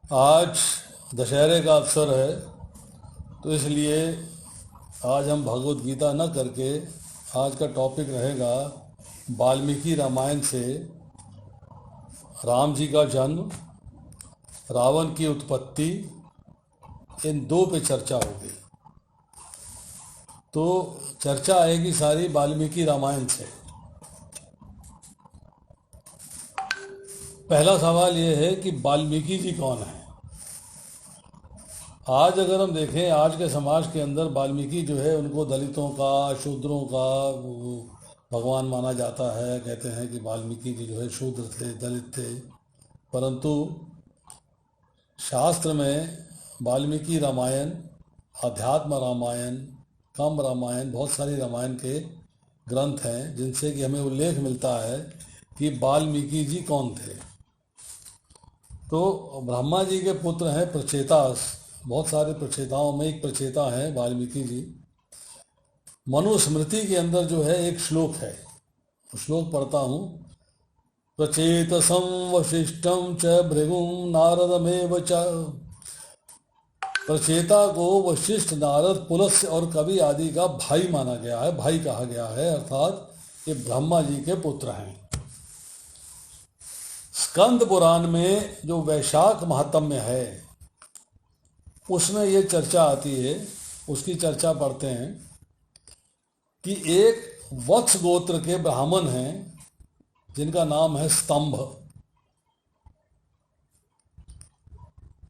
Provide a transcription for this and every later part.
आज दशहरे का अवसर है, तो इसलिए आज हम भगवत गीता न करके आज का टॉपिक रहेगा वाल्मीकि रामायण से राम जी का जन्म, रावण की उत्पत्ति, इन दो पे चर्चा होगी। तो चर्चा आएगी सारी वाल्मीकि रामायण से। पहला सवाल ये है कि वाल्मीकि जी कौन है। आज अगर हम देखें, आज के समाज के अंदर वाल्मीकि जो है उनको दलितों का, शूद्रों का भगवान माना जाता है। कहते हैं कि वाल्मीकि जी जो है शूद्र थे, दलित थे, परंतु शास्त्र में वाल्मीकि रामायण, अध्यात्म रामायण, कम रामायण, बहुत सारी रामायण के ग्रंथ हैं जिनसे कि हमें उल्लेख मिलता है कि वाल्मीकि जी कौन थे। तो ब्रह्मा जी के पुत्र हैं प्रचेतास। बहुत सारे प्रचेताओं में एक प्रचेता है वाल्मीकि जी। मनुस्मृति के अंदर जो है एक श्लोक है, श्लोक पढ़ता हूँ। प्रचेतसं वशिष्ठं च भृगुं नारदमेव च। प्रचेता को वशिष्ठ, नारद, पुलस्त्य और कवि आदि का भाई माना गया है, भाई कहा गया है, अर्थात ये ब्रह्मा जी के पुत्र हैं। स्कंद पुराण में जो वैशाख महात्म्य है उसमें ये चर्चा आती है, उसकी चर्चा पढ़ते हैं कि एक वत्स गोत्र के ब्राह्मण हैं जिनका नाम है स्तंभ।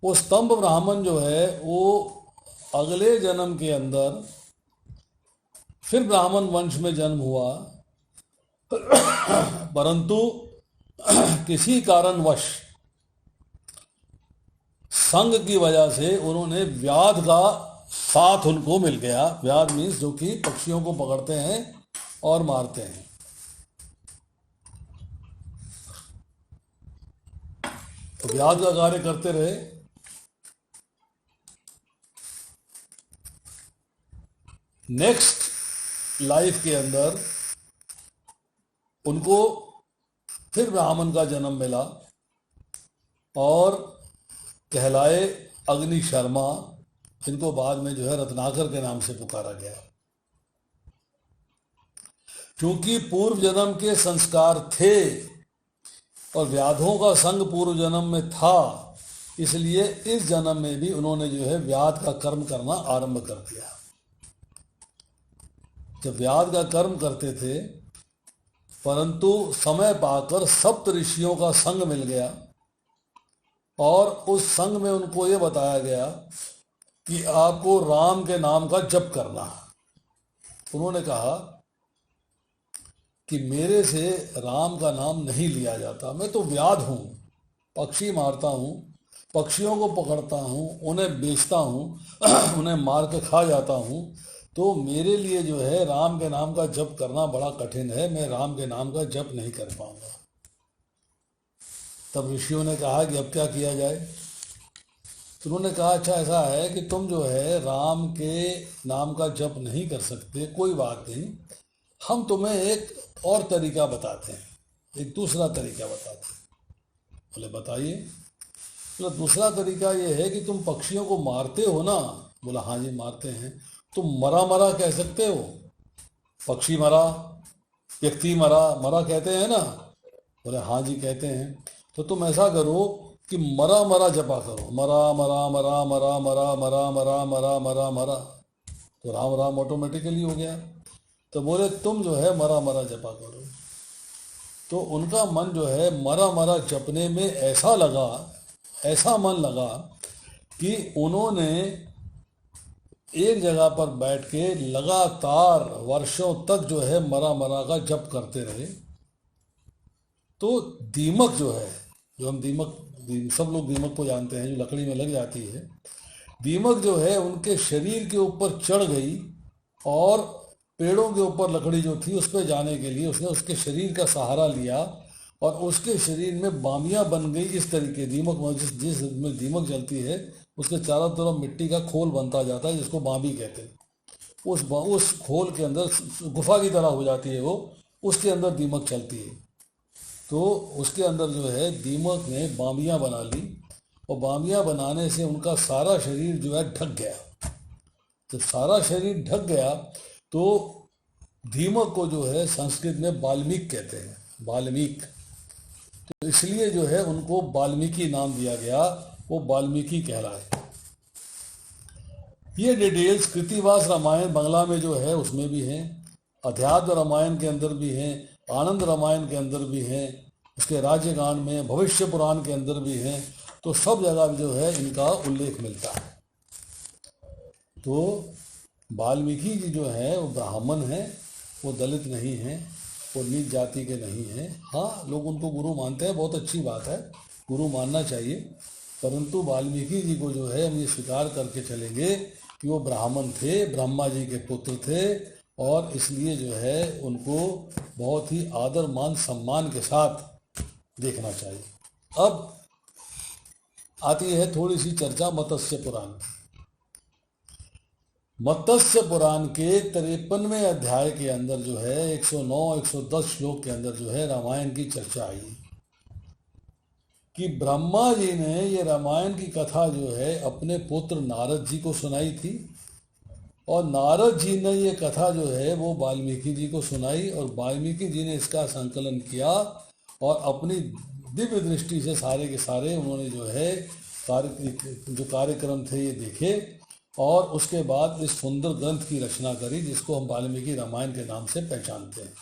वो स्तंभ ब्राह्मण जो है वो अगले जन्म के अंदर फिर ब्राह्मण वंश में जन्म हुआ, परंतु किसी कारणवश संग की वजह से उन्होंने व्याध का साथ उनको मिल गया। व्याध मीन्स जो कि पक्षियों को पकड़ते हैं और मारते हैं। तो व्याध का कार्य करते रहे। नेक्स्ट लाइफ के अंदर उनको फिर ब्राह्मण का जन्म मिला और कहलाए अग्नि शर्मा, जिनको बाद में जो है रत्नाकर के नाम से पुकारा गया। क्योंकि पूर्व जन्म के संस्कार थे और व्याधों का संग पूर्व जन्म में था, इसलिए इस जन्म में भी उन्होंने जो है व्याध का कर्म करना आरंभ कर दिया। जब व्याध का कर्म करते थे, परंतु समय पाकर सप्त ऋषियों का संग मिल गया और उस संग में उनको ये बताया गया कि आपको राम के नाम का जप करना है। उन्होंने कहा कि मेरे से राम का नाम नहीं लिया जाता, मैं तो व्याध हूँ, पक्षी मारता हूँ, पक्षियों को पकड़ता हूँ, उन्हें बेचता हूँ, उन्हें मार के खा जाता हूँ, तो मेरे लिए जो है राम के नाम का जप करना बड़ा कठिन है, मैं राम के नाम का जप नहीं कर पाऊंगा। तब ऋषियों ने कहा कि अब क्या किया जाए। तो उन्होंने कहा अच्छा ऐसा है कि तुम जो है राम के नाम का जप नहीं कर सकते, कोई बात नहीं, हम तुम्हें एक और तरीका बताते हैं, एक दूसरा तरीका बताते हैं। बोले बताइए। बोला दूसरा तरीका ये है कि तुम पक्षियों को मारते हो ना। बोला हाँ जी मारते हैं। तुम मरा मरा कह सकते हो, पक्षी मरा, व्यक्ति मरा, मरा कहते हैं ना। बोले हाँ जी कहते हैं। तो तुम ऐसा करो कि मरा मरा जपा करो, मरा मरा मरा मरा मरा मरा मरा मरा मरा मरा, तो राम राम ऑटोमेटिकली हो गया। तो बोले तुम जो है मरा मरा जपा करो। तो उनका मन जो है मरा मरा जपने में ऐसा लगा, ऐसा मन लगा कि उन्होंने एक जगह पर बैठ के लगातार वर्षों तक जो है मरा मरा का जप करते रहे। तो दीमक जो है, जो हम सब लोग दीमक को जानते हैं, जो लकड़ी में लग जाती है, दीमक जो है उनके शरीर के ऊपर चढ़ गई और पेड़ों के ऊपर लकड़ी जो थी उस पर जाने के लिए उसने उसके शरीर का सहारा लिया और उसके शरीर में बामियां बन गई। इस तरीके दीमक, जिस में दीमक जलती है उसके चारों तरफ मिट्टी का खोल बनता जाता है, जिसको बामी कहते हैं। उस खोल के अंदर गुफा की तरह हो जाती है वो, उसके अंदर दीमक चलती है। तो उसके अंदर जो है दीमक ने बामियां बना ली और बामिया बनाने से उनका सारा शरीर जो है ढक गया। जब सारा शरीर ढक गया तो दीमक को जो है संस्कृत में वाल्मीकि कहते हैं, वाल्मीकि। तो इसलिए जो है उनको वाल्मीकि नाम दिया गया, वो वाल्मीकि कहलाए। ये डिटेल्स कृतिवास रामायण बांग्ला में जो है उसमें भी हैं, अध्यात्म रामायण के अंदर भी हैं, आनंद रामायण के अंदर भी हैं, उसके राज्यगान में, भविष्य पुराण के अंदर भी हैं। तो सब जगह जो है इनका उल्लेख मिलता है। तो वाल्मीकि जी जो है वो ब्राह्मण हैं, वो दलित नहीं हैं, वो नीच जाति के नहीं हैं। हाँ, लोग उनको गुरु मानते हैं, बहुत अच्छी बात है, गुरु मानना चाहिए। परंतु वाल्मीकि जी को जो है हम ये स्वीकार करके चलेंगे कि वो ब्राह्मण थे, ब्रह्मा जी के पुत्र थे, और इसलिए जो है उनको बहुत ही आदर मान सम्मान के साथ देखना चाहिए। अब आती है थोड़ी सी चर्चा मत्स्य पुराण की। मत्स्य पुराण के 53वें अध्याय के अंदर जो है 109-110 श्लोक के अंदर जो है रामायण की चर्चा आई कि ब्रह्मा जी ने ये रामायण की कथा जो है अपने पुत्र नारद जी को सुनाई थी, और नारद जी ने ये कथा जो है वो वाल्मीकि जी को सुनाई, और वाल्मीकि जी ने इसका संकलन किया और अपनी दिव्य दृष्टि से सारे के सारे उन्होंने जो है जो कार्यक्रम थे ये देखे, और उसके बाद इस सुंदर ग्रंथ की रचना करी जिसको हम वाल्मीकि रामायण के नाम से पहचानते हैं।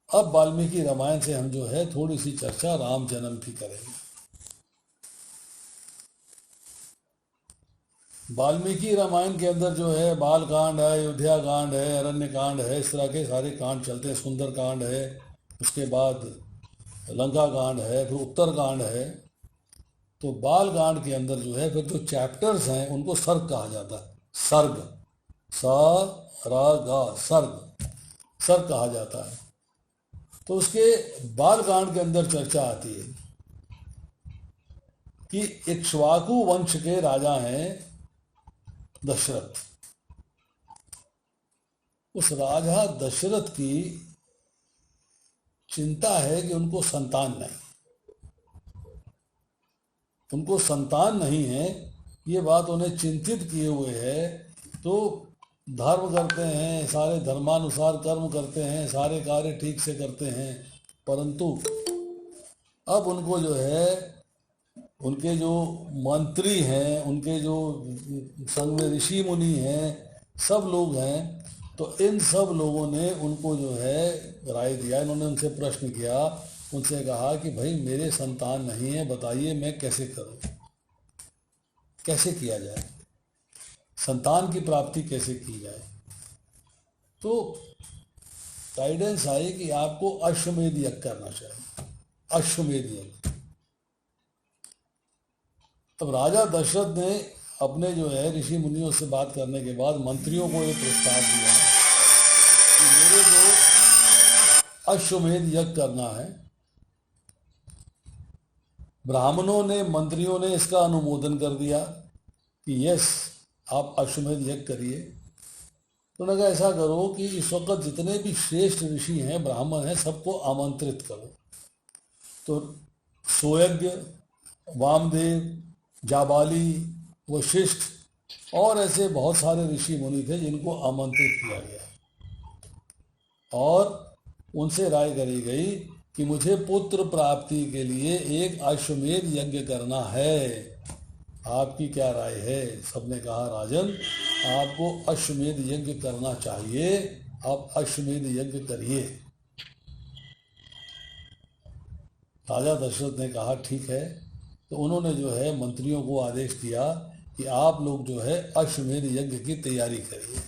अब वाल्मीकि रामायण से हम जो है थोड़ी सी चर्चा राम जन्म की करेंगे। वाल्मीकि रामायण के अंदर जो है बाल कांड है, अयोध्या कांड है, अरण्य कांड है, इस तरह के सारे कांड चलते हैं। सुंदर कांड है, उसके बाद लंका कांड है, फिर उत्तर कांड है। तो बाल कांड के अंदर जो है फिर जो चैप्टर्स हैं उनको सर्ग कहा जाता है। सर्ग, स र ग, सर्ग, सर्ग कहा जाता है। तो उसके बाल कांड के अंदर चर्चा आती है कि इक्ष्वाकु वंश के राजा हैं दशरथ। उस राजा दशरथ की चिंता है कि उनको संतान नहीं, उनको संतान नहीं है, ये बात उन्हें चिंतित किए हुए है। तो धर्म करते हैं, सारे धर्मानुसार कर्म करते हैं, सारे कार्य ठीक से करते हैं, परंतु अब उनको जो है उनके जो मंत्री हैं, उनके जो संग में ऋषि मुनि हैं, सब लोग हैं, तो इन सब लोगों ने उनको जो है राय दिया। इन्होंने उनसे प्रश्न किया, उनसे कहा कि भाई मेरे संतान नहीं है, बताइए मैं कैसे करूं, कैसे किया जाए, संतान की प्राप्ति कैसे की जाए। तो गाइडेंस आई कि आपको अश्वमेध यज्ञ करना चाहिए, अश्वमेध यज्ञ। तब राजा दशरथ ने अपने जो है ऋषि मुनियों से बात करने के बाद मंत्रियों को एक प्रस्ताव दिया कि मेरे को अश्वमेध यज्ञ करना है। ब्राह्मणों ने, मंत्रियों ने इसका अनुमोदन कर दिया कि यस आप अश्वमेध यज्ञ करिए। तो उन्होंने कहा ऐसा करो कि इस वक्त जितने भी श्रेष्ठ ऋषि हैं, ब्राह्मण हैं, सबको आमंत्रित करो। तो सोयज्ञ, वामदेव, जाबाली, वशिष्ठ और ऐसे बहुत सारे ऋषि मुनि थे जिनको आमंत्रित किया गया, और उनसे राय करी गई कि मुझे पुत्र प्राप्ति के लिए एक अश्वमेध यज्ञ करना है, आपकी क्या राय है। सबने कहा राजन आपको अश्वमेध यज्ञ करना चाहिए, आप अश्वमेध यज्ञ करिए। राजा दशरथ ने कहा ठीक है। तो उन्होंने जो है मंत्रियों को आदेश दिया कि आप लोग जो है अश्वमेध यज्ञ की तैयारी करिए,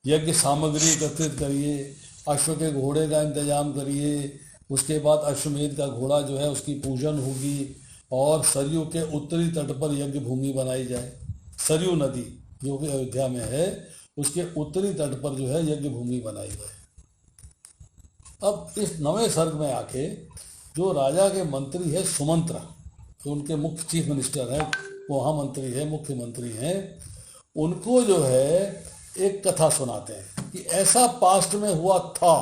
यज्ञ सामग्री एकत्रित करिए, अश्व के घोड़े का इंतजाम करिए, उसके बाद अश्वमेध का घोड़ा जो है उसकी पूजन होगी, और सरयू के उत्तरी तट पर यज्ञ भूमि बनाई जाए। सरयू नदी जो कि अयोध्या में है, उसके उत्तरी तट पर जो है यज्ञ भूमि बनाई जाए। अब इस नवे सर्ग में आके जो राजा के मंत्री है सुमंत्र, जो उनके मुख्य चीफ मिनिस्टर हैं, महामंत्री है, मुख्यमंत्री हैं, उनको जो है एक कथा सुनाते हैं कि ऐसा पास्ट में हुआ था,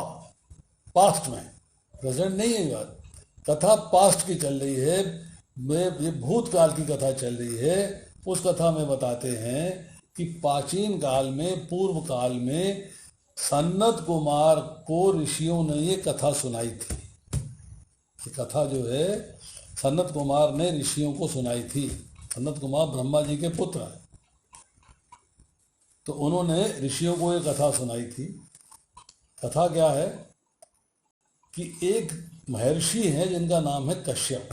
पास्ट में, प्रेजेंट नहीं है बात, कथा पास्ट की चल रही है, ये भूतकाल की कथा चल रही है। उस कथा में बताते हैं कि प्राचीन काल में, पूर्व काल में सनत कुमार को ऋषियों ने ये कथा सुनाई थी। ये कथा जो है सनत कुमार ने ऋषियों को सुनाई थी। सनत कुमार ब्रह्मा जी के पुत्र हैं, तो उन्होंने ऋषियों को ये कथा सुनाई थी। कथा क्या है कि एक महर्षि हैं जिनका नाम है कश्यप।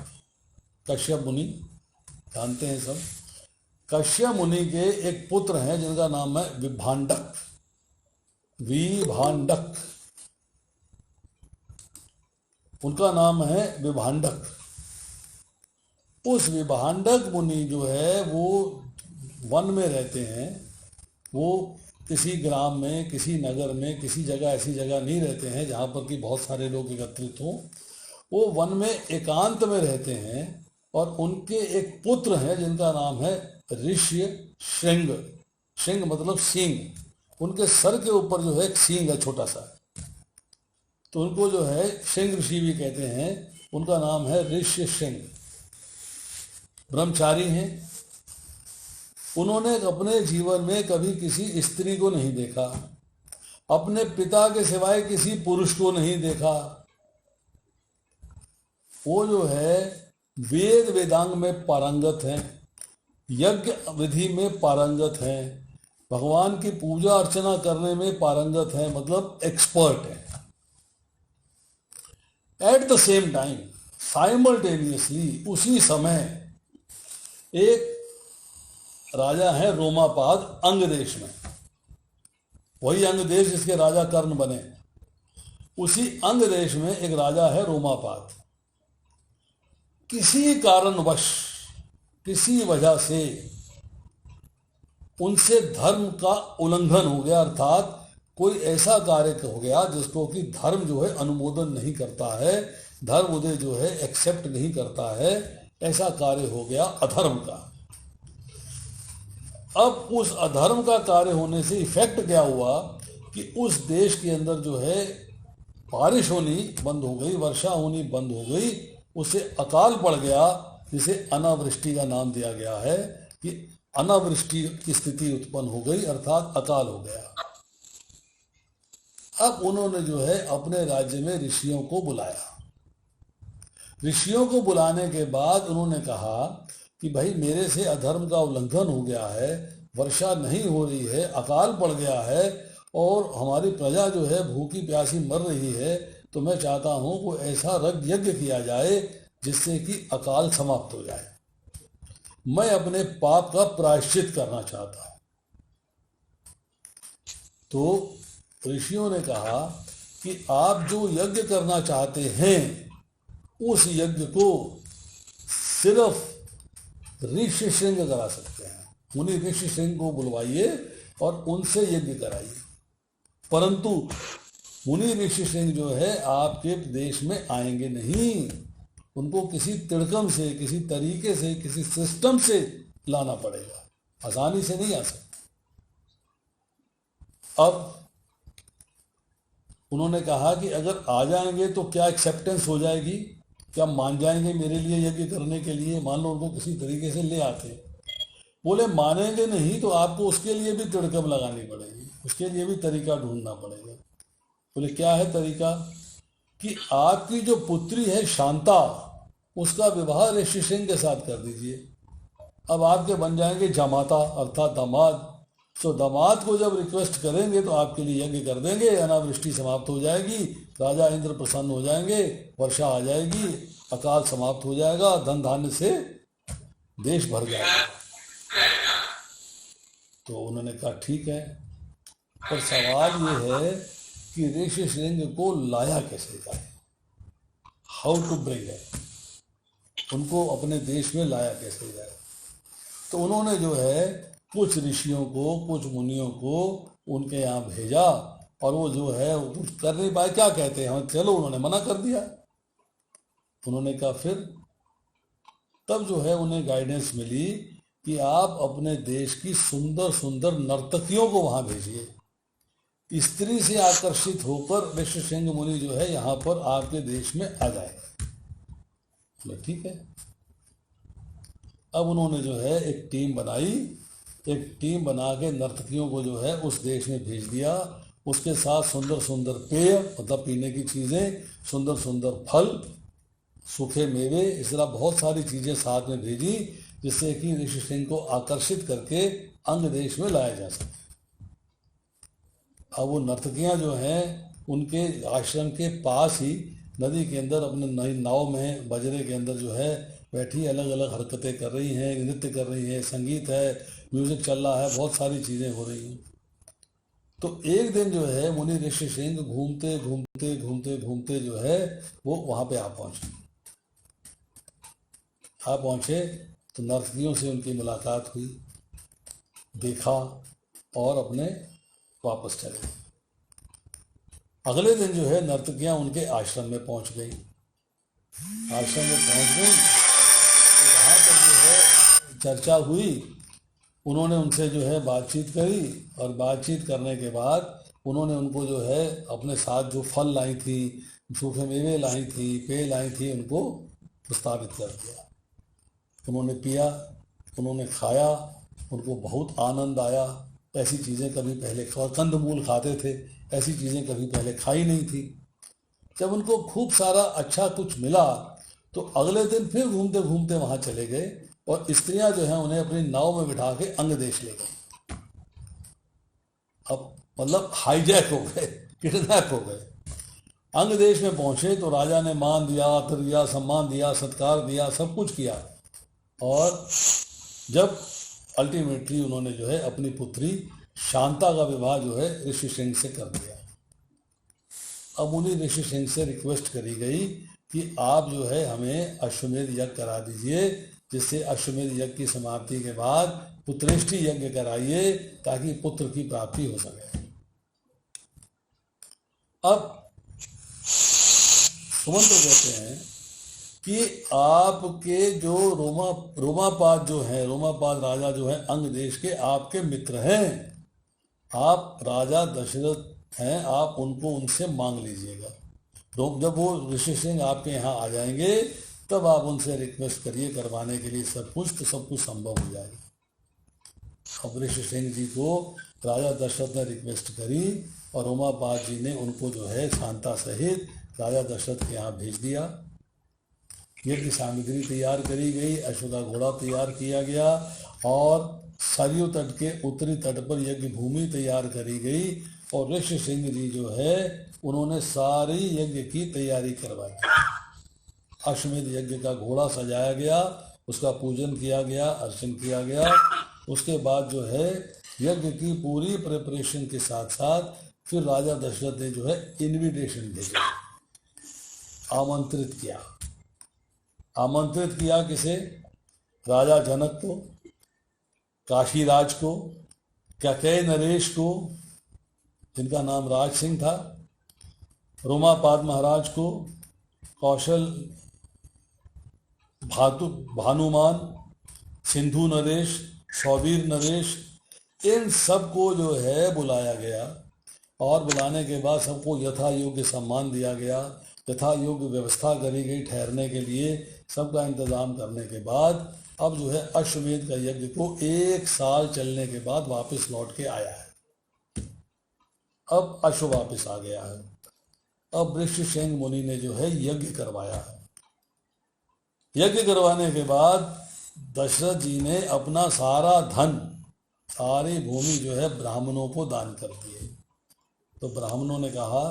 कश्यप मुनि, जानते हैं सब। कश्यप मुनि के एक पुत्र हैं जिनका नाम है विभांडक। विभांडक, उनका नाम है विभांडक। उस विभांडक मुनि जो है वो वन में रहते हैं। वो किसी ग्राम में, किसी नगर में, किसी जगह, ऐसी जगह नहीं रहते हैं जहाँ पर कि बहुत सारे लोग एकत्रित हों। वो वन में एकांत में रहते हैं और उनके एक पुत्र हैं जिनका नाम है ऋष्य श्रृंग। श्रृंग मतलब सींग। उनके सर के ऊपर जो है एक सींग है छोटा सा, तो उनको जो है श्रृंग ऋषि भी कहते हैं। उनका नाम है ऋष्य श्रृंग। ब्रह्मचारी हैं। उन्होंने अपने जीवन में कभी किसी स्त्री को नहीं देखा, अपने पिता के सिवाय किसी पुरुष को नहीं देखा। वो जो है वेद वेदांग में पारंगत हैं, यज्ञ विधि में पारंगत हैं, भगवान की पूजा अर्चना करने में पारंगत हैं, मतलब एक्सपर्ट हैं। At the same time, simultaneously, उसी समय एक राजा है रोमापाद, अंग देश में। वही अंग देश जिसके राजा कर्ण बने, उसी अंग देश में एक राजा है रोमापाद। किसी कारणवश, किसी वजह से उनसे धर्म का उल्लंघन हो गया, अर्थात कोई ऐसा कार्य हो गया जिसको कि धर्म जो है अनुमोदन नहीं करता है, धर्म उदय जो है एक्सेप्ट नहीं करता है। ऐसा कार्य हो गया अधर्म का। अब उस अधर्म का कार्य होने से इफेक्ट क्या हुआ कि उस देश के अंदर जो है बारिश होनी बंद हो गई, वर्षा होनी बंद हो गई, उससे अकाल पड़ गया, जिसे अनावृष्टि का नाम दिया गया है कि अनावृष्टि की स्थिति उत्पन्न हो गई, अर्थात अकाल हो गया। अब उन्होंने जो है अपने राज्य में ऋषियों को बुलाया। ऋषियों को बुलाने के बाद उन्होंने कहा कि भाई मेरे से अधर्म का उल्लंघन हो गया है, वर्षा नहीं हो रही है, अकाल पड़ गया है और हमारी प्रजा जो है भूखी प्यासी मर रही है, तो मैं चाहता हूँ कोई ऐसा यज्ञ किया जाए जिससे कि अकाल समाप्त हो जाए। मैं अपने पाप का प्रायश्चित करना चाहता हूँ। तो ऋषियों ने कहा कि आप जो यज्ञ करना चाहते हैं उस यज्ञ को सिर्फ ऋषि श्रृंग करा सकते हैं। मुनि ऋषि श्रृंग को बुलवाइए और उनसे यज्ञ कराइए। परंतु मुनि ऋषि श्रृंग जो है आपके देश में आएंगे नहीं। उनको किसी तिड़कम से, किसी तरीके से, किसी सिस्टम से लाना पड़ेगा, आसानी से नहीं आ सकते। अब उन्होंने कहा कि अगर आ जाएंगे तो क्या एक्सेप्टेंस हो जाएगी, क्या मान जाएंगे मेरे लिए यज्ञ करने के लिए? मान लो उनको किसी तरीके से ले आते, बोले मानेंगे नहीं तो आपको उसके लिए भी तिड़कम लगानी पड़ेगी, उसके लिए भी तरीका ढूंढना पड़ेगा। बोले क्या है तरीका? कि आपकी जो पुत्री है शांता, उसका विवाह ऋषि सिंह के साथ कर दीजिए। अब आपके बन जाएंगे जामाता, अर्थात दामाद। तो दामाद को जब रिक्वेस्ट करेंगे तो आपके लिए यज्ञ कर देंगे, अनावृष्टि समाप्त हो जाएगी, राजा इंद्र प्रसन्न हो जाएंगे, वर्षा आ जाएगी, अकाल समाप्त हो जाएगा, धन धान्य से देश भर जाएगा। तो उन्होंने कहा ठीक है, पर सवाल ये है कि ऋषि श्रृंग को लाया कैसे जाए, हाउ टू ब्रिंग है, उनको अपने देश में लाया कैसे जाए। तो उन्होंने जो है कुछ ऋषियों को, कुछ मुनियों को उनके यहाँ भेजा और वो जो है कुछ कर नहीं पाए। क्या कहते हैं, चलो उन्होंने मना कर दिया। उन्होंने कहा फिर तब जो है उन्हें गाइडेंस मिली कि आप अपने देश की सुंदर सुंदर नर्तकियों को वहाँ भेजिए। स्त्री से आकर्षित होकर ऋषि सिंह मुनि जो है यहाँ पर आपके देश में आ जाए। बोले ठीक है। अब उन्होंने जो है एक टीम बनाई, एक टीम बना के नर्तकियों को जो है उस देश में भेज दिया। उसके साथ सुंदर सुंदर पेय, मतलब पीने की चीज़ें, सुंदर सुंदर फल, सूखे मेवे, इस तरह बहुत सारी चीज़ें साथ में भेजी, जिससे कि ऋषि सिंह को आकर्षित करके अंग देश में लाया जा सके। अब वो नर्तकियां जो हैं उनके आश्रम के पास ही नदी के अंदर अपने नई नाव में बजरे के अंदर जो है बैठी अलग अलग हरकतें कर रही हैं, नृत्य कर रही हैं, संगीत है, म्यूजिक चल रहा है, बहुत सारी चीज़ें हो रही हैं। तो एक दिन जो है मुनि ऋषि सिंह घूमते घूमते घूमते घूमते जो है वो वहाँ पे आ पहुँचे तो नर्तकियों से उनकी मुलाकात हुई, देखा और अपने वापस चले गए। अगले दिन जो है नर्तकियां उनके आश्रम में पहुंच गई। आश्रम में पहुंच गई तो वहाँ पर जो है चर्चा हुई। उन्होंने उनसे जो है बातचीत करी और बातचीत करने के बाद उन्होंने उनको जो है अपने साथ जो फल लाई थी, सूखे मेवे लाई थी, पेय लाई थी, उनको प्रस्तावित कर दिया। उन्होंने पिया, उन्होंने खाया, उनको बहुत आनंद आया। ऐसी चीज़ें कभी पहले, कंदमूल खाते थे, ऐसी चीज़ें कभी पहले खाई नहीं थी। जब उनको खूब सारा अच्छा कुछ मिला तो अगले दिन फिर घूमते घूमते वहाँ चले गए और स्त्रियां जो हैं उन्हें अपनी नाव में बिठा के अंग देश ले गई। अब मतलब हाईजैक हो गए, किडनैप हो गए। अंग देश में पहुंचे तो राजा ने मान दिया, आदर दिया, सम्मान दिया, सत्कार दिया, सब कुछ किया। और जब अल्टीमेटली उन्होंने जो है अपनी पुत्री शांता का विवाह जो है ऋषि सिंह से कर दिया। अब उन्हीं ऋषि सिंह से रिक्वेस्ट करी गई कि आप जो है हमें अश्वमेध यज्ञ करा दीजिए, जिससे अश्वमेध यज्ञ की समाप्ति के बाद पुत्रेष्टि यज्ञ कराइए ताकि पुत्र की प्राप्ति हो सके। अब सुमंत कहते हैं कि आपके जो रोमापाद जो है, रोमापाद राजा जो है अंग देश के आपके मित्र हैं, आप राजा दशरथ हैं, आप उनको उनसे मांग लीजिएगा। जब वो ऋषि सिंह आपके यहाँ आ जाएंगे तब आप उनसे रिक्वेस्ट करिए करवाने के लिए सब कुछ, तो सब कुछ संभव हो जाएगा। अब ऋषि सिंह जी को राजा दशरथ ने रिक्वेस्ट करी और रोमापाद जी ने उनको जो है शांता सहित राजा दशरथ के यहाँ भेज दिया। यज्ञ सामग्री तैयार करी गई, अश्व का घोड़ा तैयार किया गया और सरयू तट के उत्तरी तट पर यज्ञ भूमि तैयार करी गई और ऋषि सिंह जी जो है उन्होंने सारी यज्ञ की तैयारी करवाई। अश्वमेध यज्ञ का घोड़ा सजाया गया, उसका पूजन किया गया, अर्चन किया गया। उसके बाद जो है यज्ञ की पूरी प्रिपरेशन के साथ साथ फिर राजा दशरथ ने जो है इनविटेशन भेजा, आमंत्रित किया। आमंत्रित किया किसे? राजा जनक को, काशीराज को, कैकेय नरेश को जिनका नाम राज सिंह था, रोमापाद महाराज को, कौशल भानुमान, सिंधु नरेश, सौवीर नरेश, इन सबको जो है बुलाया गया और बुलाने के बाद सबको यथा योग्य सम्मान दिया गया, यथा योग्य व्यवस्था करी गई ठहरने के लिए। सबका इंतज़ाम करने के बाद अब जो है अश्वमेध का यज्ञ को 1 साल चलने के बाद वापस लौट के आया है। अब अश्व वापस आ गया है। अब ऋषि सिंह मुनि ने जो है यज्ञ करवाया है। यज्ञ करवाने के बाद दशरथ जी ने अपना सारा धन, सारी भूमि जो है ब्राह्मणों को दान कर दिए। तो ब्राह्मणों ने कहा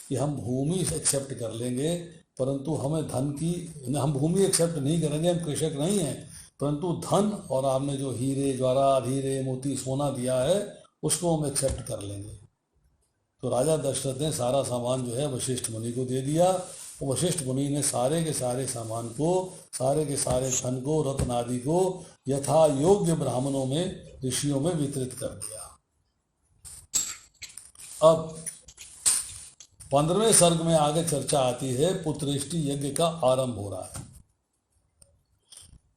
कि हम भूमि एक्सेप्ट कर लेंगे, परंतु हमें धन की, हम भूमि एक्सेप्ट नहीं करेंगे, हम कृषक नहीं हैं, परंतु धन और आपने जो हीरे जवाहरात, हीरे मोती सोना दिया है उसको हम एक्सेप्ट कर लेंगे। तो राजा दशरथ ने सारा सामान जो है वशिष्ठ मुनि को दे दिया। वशिष्ठ मुनि ने सारे के सारे सामान को, सारे के सारे धन को, रत्न आदि को यथा योग्य ब्राह्मणों में, ऋषियों में वितरित कर दिया। अब 15वें सर्ग में आगे चर्चा आती है, पुत्रेष्टि यज्ञ का आरंभ हो रहा है।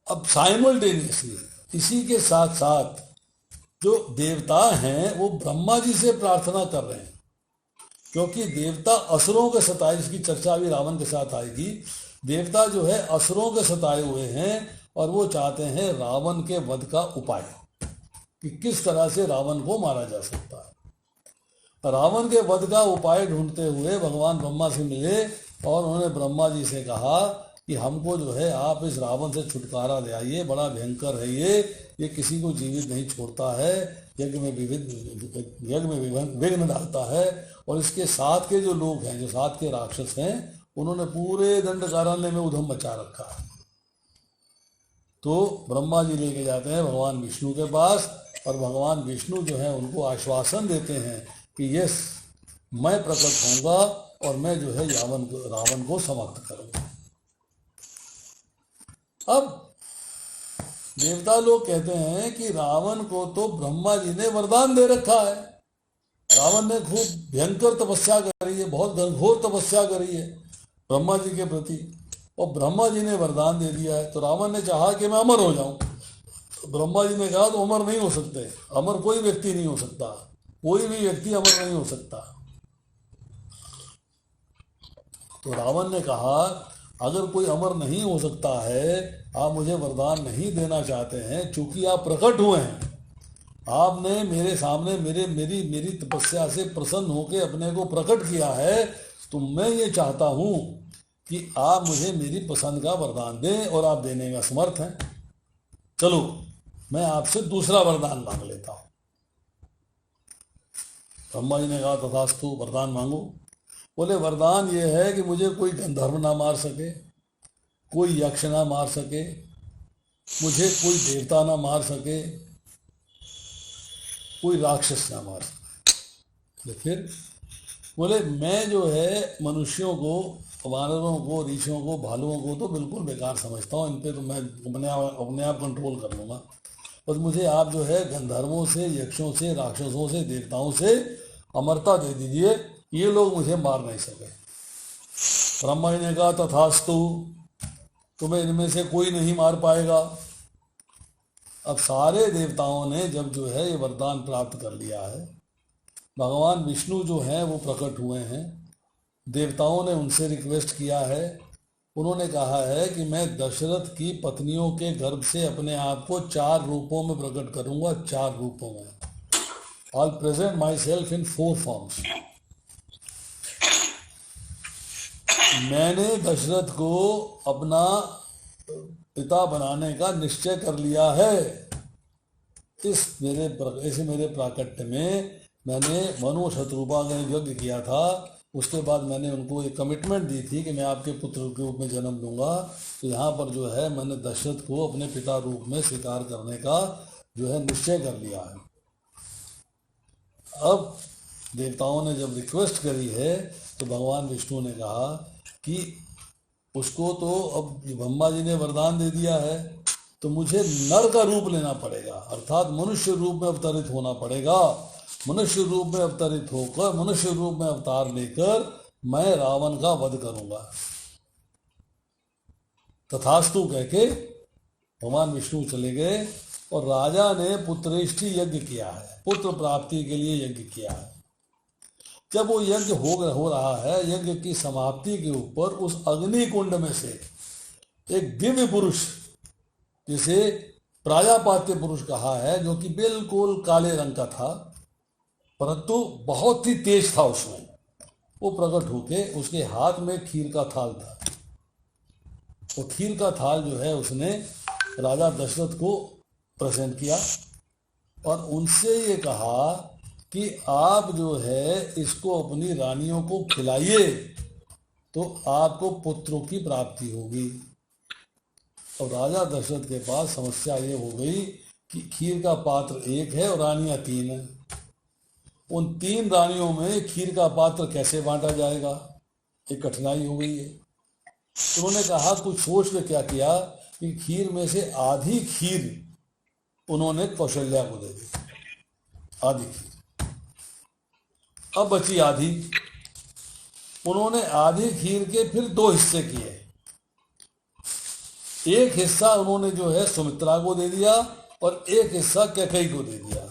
अब साइमल्टेनियसली इसी के साथ साथ जो देवता हैं वो ब्रह्मा जी से प्रार्थना कर रहे हैं, क्योंकि देवता असुरों के 27 की चर्चा अभी रावण के साथ आएगी। देवता जो है असुरों के सताए हुए हैं और वो चाहते हैं रावण के वध का उपाय, कि किस तरह से रावण को मारा जा सकता है। रावण के वध का उपाय ढूंढते हुए भगवान ब्रह्मा से मिले और उन्होंने ब्रह्मा जी से कहा कि हमको जो है आप इस रावण से छुटकारा दिलाइए, बड़ा भयंकर है ये किसी को जीवित नहीं छोड़ता है, यज्ञ में विघ्न डालता है। और इसके साथ के जो लोग हैं, जो साथ के राक्षस हैं, उन्होंने पूरे दंडकारण्य में उधम मचा रखा है। तो ब्रह्मा जी लेके जाते हैं भगवान विष्णु के पास और भगवान विष्णु जो है उनको आश्वासन देते हैं कि यस, मैं प्रकट होऊंगा और मैं जो है रावण को समाप्त करूंगा। अब देवता लोग कहते हैं कि रावण को तो ब्रह्मा जी ने वरदान दे रखा है, रावण ने खूब भयंकर तपस्या करी है, बहुत घनघोर तपस्या करी है ब्रह्मा जी के प्रति, और ब्रह्मा जी ने वरदान दे दिया है। तो रावण ने चाहा कि मैं अमर हो जाऊं, तो ब्रह्मा जी ने कहा तो अमर नहीं हो सकते, अमर कोई व्यक्ति नहीं हो सकता, कोई भी व्यक्ति अमर नहीं हो सकता। तो रावण ने कहा अगर कोई अमर नहीं हो सकता है, आप मुझे वरदान नहीं देना चाहते हैं, चूंकि आप प्रकट हुए हैं, आपने मेरे सामने मेरी तपस्या से प्रसन्न होकर अपने को प्रकट किया है, तो मैं ये चाहता हूं कि आप मुझे मेरी पसंद का वरदान दें, और आप देने में समर्थ हैं। चलो मैं आपसे दूसरा वरदान मांग लेता हूं। ब्रह्मा जी ने कहा तथास्तु, वरदान मांगो। बोले वरदान ये है कि मुझे कोई गंधर्व ना मार सके, कोई यक्ष ना मार सके, मुझे कोई देवता ना मार सके, कोई राक्षस ना मार सके। फिर बोले मैं जो है मनुष्यों को, वानरों को, ऋषियों को, भालुओं को तो बिल्कुल बेकार समझता हूँ, इन पे तो मैं अपने आप कंट्रोल कर लूँगा, बस मुझे आप जो है गंधर्वों से, यक्षों से, राक्षसों से, देवताओं से अमरता दे दीजिए, ये लोग मुझे मार नहीं सके। ब्रह्मा जी ने कहा तथास्तु, तुम्हें इनमें से कोई नहीं मार पाएगा। अब सारे देवताओं ने जब जो है ये वरदान प्राप्त कर लिया है, भगवान विष्णु जो हैं वो प्रकट हुए हैं, देवताओं ने उनसे रिक्वेस्ट किया है, उन्होंने कहा है कि मैं दशरथ की पत्नियों के गर्भ से अपने आप को 4 रूपों में प्रकट करूंगा, 4 रूपों में। I'll present myself in 4 forms। मैंने दशरथ को अपना पिता बनाने का निश्चय कर लिया है। इस मेरे प्राकट्य में मैंने मनु शत्रुपा का यज्ञ किया था, उसके बाद मैंने उनको एक कमिटमेंट दी थी कि मैं आपके पुत्र के रूप में जन्म दूंगा। तो यहाँ पर जो है मैंने दशरथ को अपने पिता रूप में स्वीकार करने का जो है निश्चय कर लिया है। अब देवताओं ने जब रिक्वेस्ट करी है तो भगवान विष्णु ने कहा कि उसको तो अब ब्रह्मा जी ने वरदान दे दिया है, तो मुझे नर का रूप लेना पड़ेगा, अर्थात मनुष्य रूप में अवतरित होना पड़ेगा। मनुष्य रूप में अवतरित होकर, मनुष्य रूप में अवतार लेकर मैं रावण का वध करूंगा। तथास्तु कह के भगवान विष्णु चले गए और राजा ने पुत्रेष्टि यज्ञ किया है, पुत्र प्राप्ति के लिए यज्ञ किया है। जब वो यज्ञ हो रहा है, यज्ञ की समाप्ति के ऊपर उस अग्नि कुंड में से एक दिव्य पुरुष, जिसे प्राजापात्य पुरुष कहा है, जो कि बिल्कुल काले रंग का था परंतु बहुत ही तेज था उसमें, वो प्रकट होके उसके हाथ में खीर का थाल था। वो खीर का थाल जो है उसने राजा दशरथ को प्रेजेंट किया और उनसे ये कहा कि आप जो है इसको अपनी रानियों को खिलाइए तो आपको पुत्रों की प्राप्ति होगी। और राजा दशरथ के पास समस्या ये हो गई कि खीर का पात्र एक है और रानियां 3 हैं। उन 3 रानियों में खीर का पात्र कैसे बांटा जाएगा, एक कठिनाई हो गई है। उन्होंने कहा, कुछ सोच के क्या किया कि खीर में से आधी खीर उन्होंने कौशल्या को दे दी, आधी खीर। अब बची आधी, उन्होंने आधी खीर के फिर 2 हिस्से किए। एक हिस्सा उन्होंने जो है सुमित्रा को दे दिया और एक हिस्सा कैकेयी को दे दिया,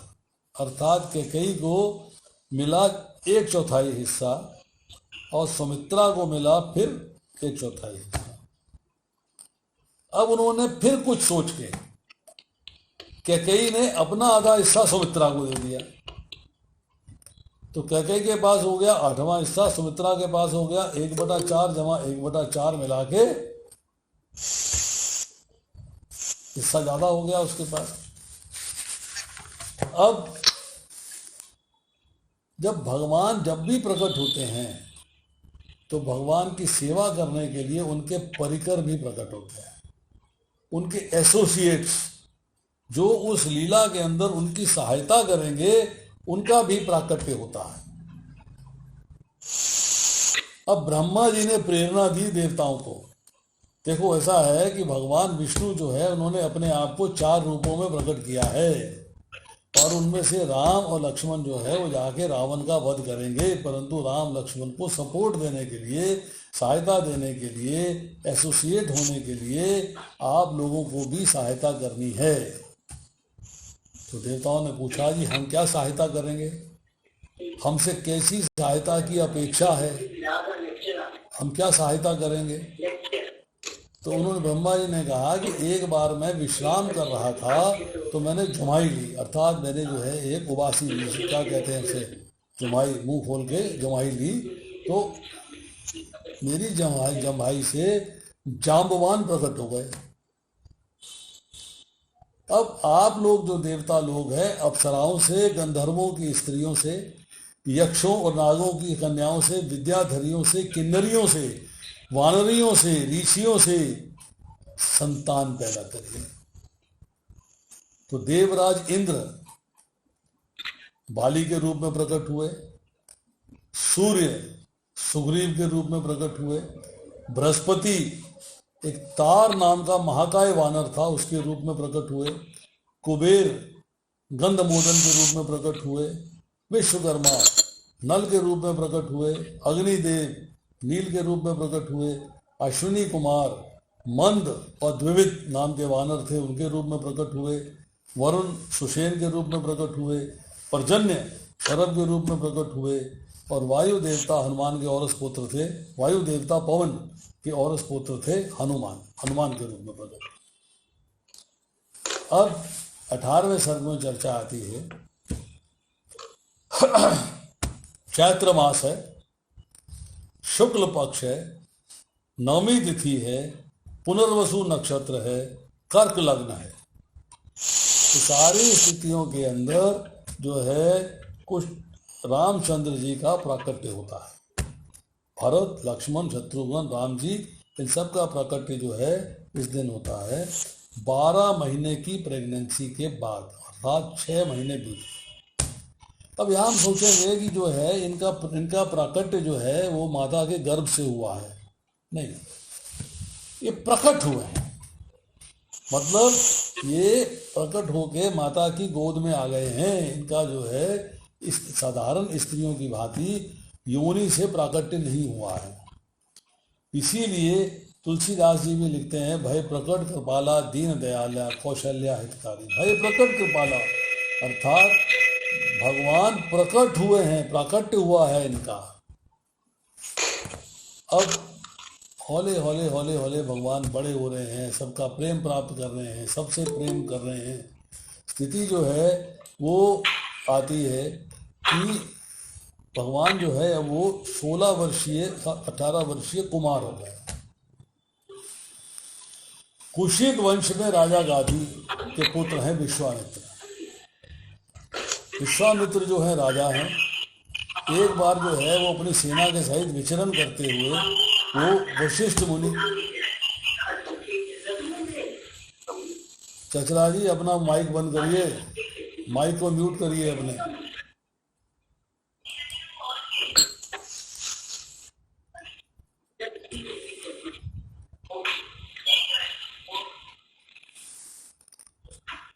अर्थात कैकेयी को मिला 1/4 हिस्सा और सुमित्रा को मिला फिर 1/4 हिस्सा। अब उन्होंने फिर कुछ सोच के कैकेयी ने अपना आधा हिस्सा सुमित्रा को दे दिया। तो कैकेयी के पास हो गया 8वां हिस्सा, सुमित्रा के पास हो गया 1/4 जमा 1/4 मिला के हिस्सा ज्यादा हो गया उसके पास। अब जब भगवान जब भी प्रकट होते हैं तो भगवान की सेवा करने के लिए उनके परिकर भी प्रकट होते हैं, उनके एसोसिएट्स जो उस लीला के अंदर उनकी सहायता करेंगे उनका भी प्राकट्य होता है। अब ब्रह्मा जी ने प्रेरणा दी देवताओं को। देखो ऐसा है कि भगवान विष्णु जो है उन्होंने अपने आप को 4 रूपों में प्रकट किया है, और उनमें से राम और लक्ष्मण जो है वो जाके रावण का वध करेंगे, परंतु राम लक्ष्मण को सपोर्ट देने के लिए, सहायता देने के लिए, एसोसिएट होने के लिए आप लोगों को भी सहायता करनी है। तो देवताओं ने पूछा जी हम क्या सहायता करेंगे, हमसे कैसी सहायता की अपेक्षा है, हम क्या सहायता करेंगे। तो उन्होंने ब्रह्मा जी ने कहा कि एक बार मैं विश्राम कर रहा था तो मैंने जुमाई ली, अर्थात मैंने जो है एक उबासी ली, क्या कहते हैं उसे, जुमाई, मुंह खोल के जुमाई ली। तो मेरी जमाई से जाम्बवान प्रकट हो गए। अब आप लोग जो देवता लोग हैं अप्सराओं से, गंधर्वों की स्त्रियों से, यक्षों और नागों की कन्याओं से, विद्याधरियों से, किन्नरियों से, वानरियों से, ऋषियों से संतान पैदा करिए। तो देवराज इंद्र बाली के रूप में प्रकट हुए, सूर्य सुग्रीव के रूप में प्रकट हुए, बृहस्पति एक तार नाम का महाकाय वानर था उसके रूप में प्रकट हुए, कुबेर गंधमोदन के रूप में प्रकट हुए, विश्वकर्मा नल के रूप में प्रकट हुए, अग्निदेव नील के रूप में प्रकट हुए, अश्विनी कुमार मंद और द्विविद नाम के वानर थे उनके रूप में प्रकट हुए, वरुण सुषेण के रूप में प्रकट हुए, पर्जन्य शरभ के रूप में प्रकट हुए, और वायु देवता हनुमान के औरस पुत्र थे, वायु देवता पवन के औरस पुत्र थे हनुमान के रूप में प्रकट। अब 18वें सर्ग में चर्चा आती है। चैत्र मास है, शुक्ल पक्ष है, नवमी तिथि है, पुनर्वसु नक्षत्र है, कर्क लग्न है। तो सारी स्थितियों के अंदर जो है कुछ रामचंद्र जी का प्राकट्य होता है। भरत, लक्ष्मण, शत्रुघ्न, राम जी इन सब का प्राकट्य जो है इस दिन होता है 12 महीने की प्रेगनेंसी के बाद, अर्थात 6 महीने बीत। अब यहाँ हम सोचेंगे कि जो है इनका प्राकट्य जो है वो माता के गर्भ से हुआ है। नहीं, ये प्रकट हुए हैं, मतलब ये प्रकट होके माता की गोद में आ गए हैं। इनका जो है इस साधारण स्त्रियों की भांति योनि से प्राकट्य नहीं हुआ है। इसीलिए तुलसीदास जी भी लिखते हैं, भय प्रकट कृपाला दीन दयाला कौशल्या हितकारी। भय प्रकट कृपाला अर्थात भगवान प्रकट हुए हैं, प्राकट्य हुआ है इनका। अब हौले हौले हौले हौले भगवान बड़े हो रहे हैं, सबका प्रेम प्राप्त कर रहे हैं, सबसे प्रेम कर रहे हैं। स्थिति जो है वो आती है कि भगवान जो है वो 16 वर्षीय 18 वर्षीय कुमार हो गए। कुशिक वंश में राजा गाधी के पुत्र हैं विश्वामित्र। विश्वामित्र जो है राजा हैं। एक बार जो है वो अपनी सेना के सहित विचरण करते हुए वो वशिष्ठ मुनि, चचरा जी अपना माइक बंद करिए, माइक को म्यूट करिए अपने।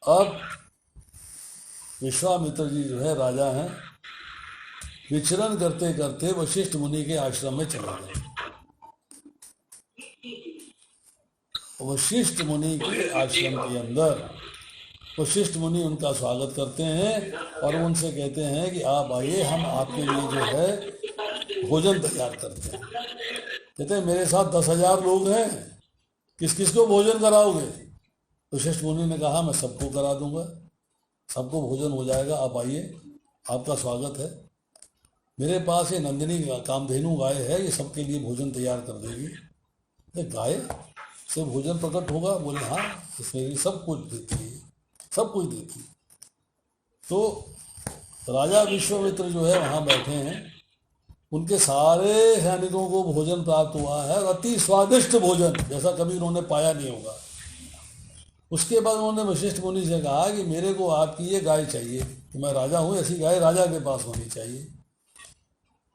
अब विश्वामित्र जी जो है राजा हैं, विचरण करते करते वशिष्ठ मुनि के आश्रम में चले गए। वशिष्ठ मुनि के आश्रम के अंदर वशिष्ठ मुनि उनका स्वागत करते हैं और उनसे कहते हैं कि आप आइए, हम आपके लिए जो है भोजन तैयार करते हैं। कहते हैं मेरे साथ 10,000 लोग हैं, किस किस को भोजन कराओगे? वशिष्ठ मुनि ने कहा मैं सबको करा दूंगा, सबको भोजन हो जाएगा, आप आइए, आपका स्वागत है। मेरे पास ये नंदिनी कामधेनु गाय है, ये सबके लिए भोजन तैयार कर देगी। गाय से भोजन प्रकट होगा? बोले हाँ, इसमें सब कुछ देती है, सब कुछ देती है। तो राजा विश्वामित्र जो है वहाँ बैठे हैं, उनके सारे सैनिकों को भोजन प्राप्त हुआ है, और अति स्वादिष्ट भोजन जैसा कभी उन्होंने पाया नहीं होगा। उसके बाद उन्होंने वशिष्ठ मुनि से कहा कि मेरे को आपकी ये गाय चाहिए, कि मैं राजा हूँ, ऐसी गाय राजा के पास होनी चाहिए।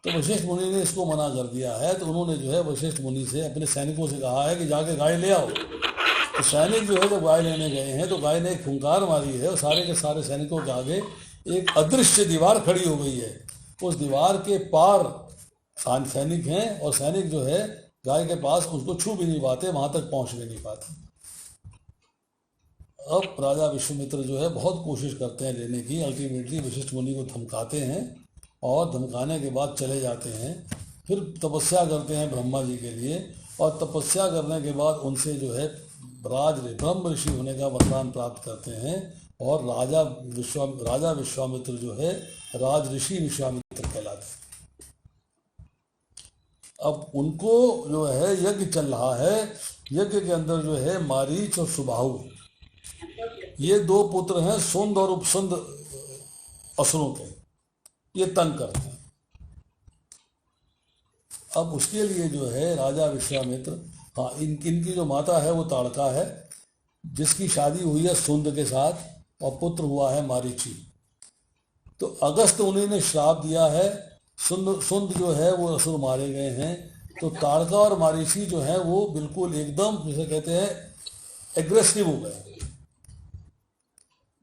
तो वशिष्ठ मुनि ने इसको मना कर दिया है। तो उन्होंने जो है वशिष्ठ मुनि से अपने सैनिकों से कहा है कि जाके गाय ले आओ। तो सैनिक जो है जब गाय लेने गए हैं तो गाय ने एक फुंकार मारी है, और सारे के सारे सैनिकों के आगे एक अदृश्य दीवार खड़ी हो गई है। उस दीवार के पार सैनिक हैं, और सैनिक जो है गाय के पास उसको छू भी नहीं पाते, वहां तक पहुंच भी नहीं पाते। अब राजा विश्वामित्र जो है बहुत कोशिश करते हैं लेने की, अल्टीमेटली वशिष्ठ मुनि को धमकाते हैं, और धमकाने के बाद चले जाते हैं। फिर तपस्या करते हैं ब्रह्मा जी के लिए, और तपस्या करने के बाद उनसे जो है ब्रह्म ऋषि होने का वरदान प्राप्त करते हैं, और राजा विश्वामित्र जो है राज ऋषि विश्वामित्र कहलाते हैं। अब उनको जो है यज्ञ चल रहा है, यज्ञ के अंदर जो है मारीच और सुबाहु, ये दो पुत्र हैं सुंद और उपसुंद असुरों के, ये तंग करते हैं। अब उसके लिए जो है राजा विश्वामित्र, हाँ, इनकी जो माता है वो ताड़का है, जिसकी शादी हुई है सुंद के साथ, और पुत्र हुआ है मारीची। तो अगस्त उन्हीं ने श्राप दिया है, सुंद जो है वो असुर मारे गए हैं। तो ताड़का और मारीची जो है वो बिल्कुल एकदम जिसे कहते हैं एग्रेसिव हो गए।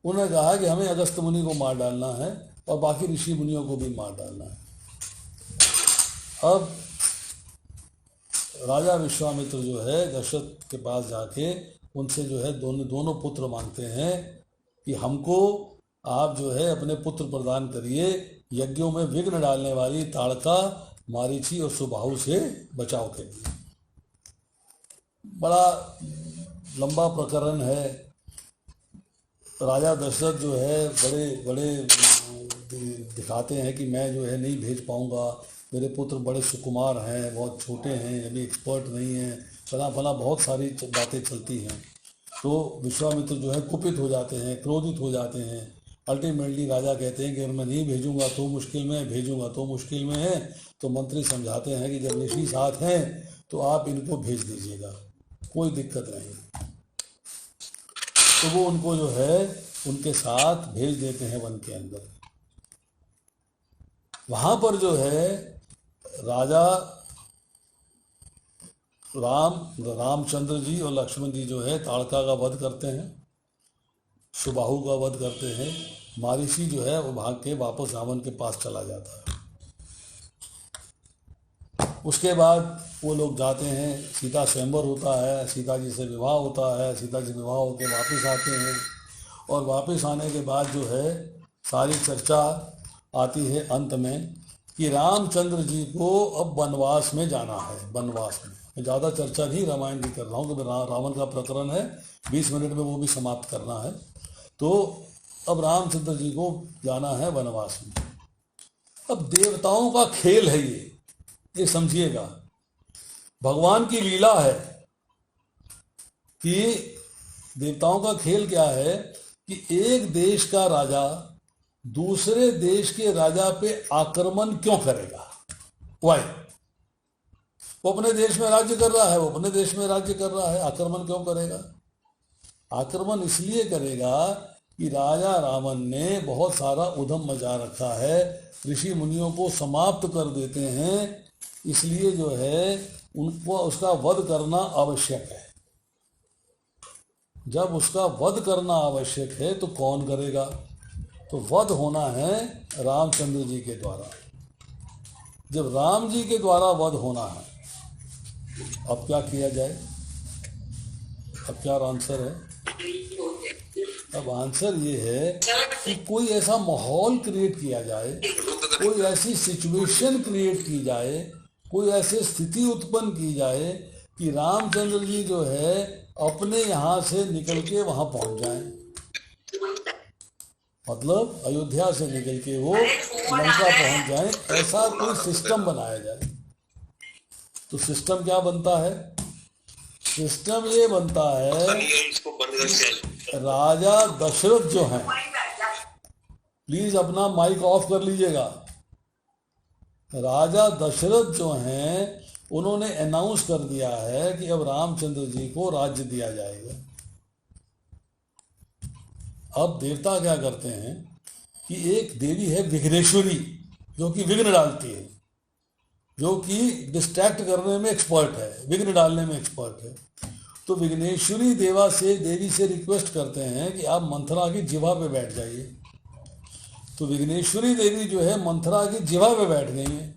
उन्होंने कहा कि हमें अगस्त मुनि को मार डालना है, और बाकी ऋषि मुनियों को भी मार डालना है। अब राजा विश्वामित्र जो है दशरथ के पास जाके उनसे जो है दोनों पुत्र मांगते हैं कि हमको आप जो है अपने पुत्र प्रदान करिए, यज्ञों में विघ्न डालने वाली ताड़का, मारीची और सुबाहु से बचाव के लिए। बड़ा लंबा प्रकरण है। राजा दशरथ जो है बड़े बड़े दिखाते हैं कि मैं जो है नहीं भेज पाऊंगा, मेरे पुत्र बड़े सुकुमार हैं, बहुत छोटे हैं, अभी एक्सपर्ट नहीं हैं, फला बहुत सारी बातें चलती हैं। तो विश्वामित्र जो है कुपित हो जाते हैं, क्रोधित हो जाते हैं। अल्टीमेटली राजा कहते हैं कि अगर मैं नहीं भेजूंगा तो मुश्किल में, भेजूंगा तो मुश्किल में है। तो मंत्री समझाते हैं कि जब ऋषि साथ हैं तो आप इनको भेज दीजिएगा, कोई दिक्कत नहीं। तो वो उनको जो है उनके साथ भेज देते हैं वन के अंदर। वहां पर जो है राजा रामचंद्र जी और लक्ष्मण जी जो है ताड़का का वध करते हैं, सुबाहु का वध करते हैं। मारीची जो है वो भाग के वापस रावण के पास चला जाता है। उसके बाद वो लोग जाते हैं, सीता स्वयंवर होता है, सीता जी से विवाह होता है, सीता जी विवाह होकर वापस आते हैं। और वापस आने के बाद जो है सारी चर्चा आती है अंत में कि रामचंद्र जी को अब वनवास में जाना है। वनवास में मैं ज़्यादा चर्चा नहीं रामायण की कर रहा हूँ, क्योंकि रावण का प्रकरण है, 20 मिनट में वो भी समाप्त करना है। तो अब रामचंद्र जी को जाना है वनवास में। अब देवताओं का खेल है ये समझिएगा। भगवान की लीला है कि देवताओं का खेल क्या है कि एक देश का राजा दूसरे देश के राजा पे आक्रमण क्यों करेगा? वाई? वो अपने देश में राज्य कर रहा है, वो अपने देश में राज्य कर रहा है, आक्रमण क्यों करेगा? आक्रमण इसलिए करेगा कि राजा रावण ने बहुत सारा उधम मचा रखा है, ऋषि मुनियों को समाप्त कर देते हैं, इसलिए जो है उनको उसका वध करना आवश्यक है। जब उसका वध करना आवश्यक है तो कौन करेगा? तो वध होना है रामचंद्र जी के द्वारा। जब राम जी के द्वारा वध होना है, अब क्या किया जाए? अब क्या आंसर है? अब आंसर ये है कि कोई ऐसा माहौल क्रिएट किया जाए, कोई ऐसी सिचुएशन क्रिएट की जाए, कोई ऐसी स्थिति उत्पन्न की जाए कि रामचंद्र जी जो है अपने यहाँ से निकल के वहां पहुंच जाएं, मतलब अयोध्या से निकल के वो लंका पहुंच जाएं, ऐसा कोई सिस्टम बनाया जाए। तो सिस्टम क्या बनता है? सिस्टम ये बनता है, राजा दशरथ जो हैं, प्लीज अपना माइक ऑफ कर लीजिएगा। राजा दशरथ जो हैं उन्होंने अनाउंस कर दिया है कि अब रामचंद्र जी को राज्य दिया जाएगा। अब देवता क्या करते हैं कि एक देवी है विघ्नेश्वरी, जो कि विघ्न डालती है, जो कि डिस्ट्रैक्ट करने में एक्सपर्ट है, विघ्न डालने में एक्सपर्ट है। तो विघ्नेश्वरी देवी से रिक्वेस्ट करते हैं कि आप मंथरा की जिह्वा पे बैठ जाइए। तो विघ्नेश्वरी देवी जो है मंथरा की जिह्वा पे बैठ गई हैं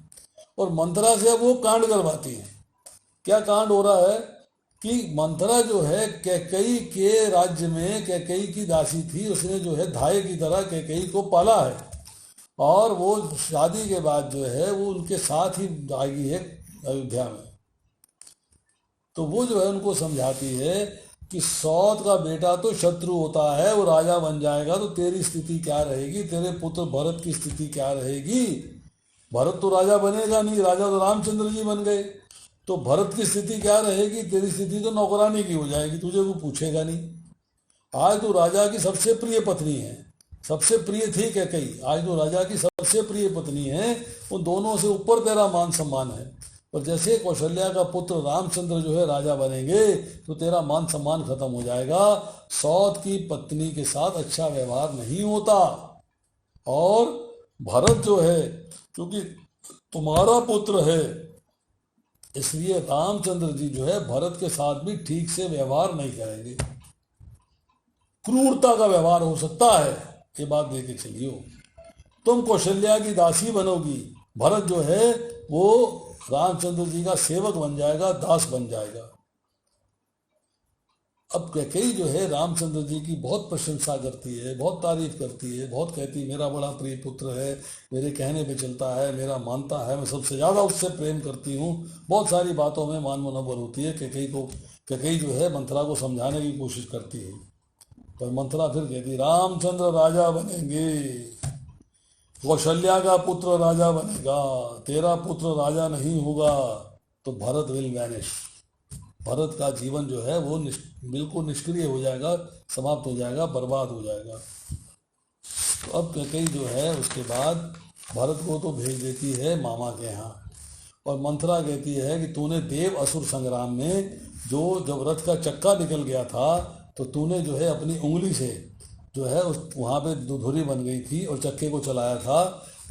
और मंथरा से अब वो कांड करवाती हैं। क्या कांड हो रहा है कि मंथरा जो है कैकेयी के राज्य में कैकेयी की दासी थी, उसने जो है धाय की तरह कैकेयी को पाला है और वो शादी के बाद जो है वो उनके साथ ही आई है अयोध्या में। तो वो जो है उनको समझाती है कि सौत का बेटा तो शत्रु होता है, वो राजा बन जाएगा तो तेरी स्थिति क्या रहेगी, तेरे पुत्र भरत की स्थिति क्या रहेगी। भरत तो राजा बनेगा नहीं, राजा तो रामचंद्र जी बन गए, तो भरत की स्थिति क्या रहेगी, तेरी स्थिति तो नौकरानी की हो जाएगी, तुझे वो पूछेगा नहीं। आज तो राजा की सबसे प्रिय पत्नी है, सबसे प्रिय थी कैकेयी, आज तो राजा की सबसे प्रिय पत्नी है, उन दोनों से ऊपर तेरा मान सम्मान है। और जैसे कौशल्या का पुत्र रामचंद्र जो है राजा बनेंगे तो तेरा मान सम्मान खत्म हो जाएगा। सौत की पत्नी के साथ अच्छा व्यवहार नहीं होता। और भरत जो है क्योंकि तुम्हारा पुत्र है, इसलिए रामचंद्र जी जो है भरत के साथ भी ठीक से व्यवहार नहीं करेंगे, क्रूरता का व्यवहार हो सकता है, ये बात देख के चलियो। तुम कौशल्या की दासी बनोगी, भरत जो है वो रामचंद्र जी का सेवक बन जाएगा, दास बन जाएगा। अब कैकेयी जो है रामचंद्र जी की बहुत प्रशंसा करती है, बहुत तारीफ करती है, बहुत कहती है मेरा बड़ा प्रिय पुत्र है, मेरे कहने पे चलता है, मेरा मानता है, मैं सबसे ज़्यादा उससे प्रेम करती हूँ, बहुत सारी बातों में मान मनोबल होती है। कैकेयी जो है मंथरा को समझाने की कोशिश करती है, पर मंथरा फिर कहती रामचंद्र राजा बनेंगे, कौशल्या का पुत्र राजा बनेगा, तेरा पुत्र राजा नहीं होगा तो भरत विल वैनिश, भरत का जीवन जो है वो बिल्कुल निष्क्रिय हो जाएगा, समाप्त हो जाएगा, बर्बाद हो जाएगा। तो अब कैकेयी जो है उसके बाद भरत को तो भेज देती है मामा के यहाँ, और मंथरा कहती है कि तूने देव असुर संग्राम में जब रथ का चक्का निकल गया था तो तूने जो है अपनी उंगली से जो है उस वहाँ पे धुरी बन गई थी और चक्के को चलाया था।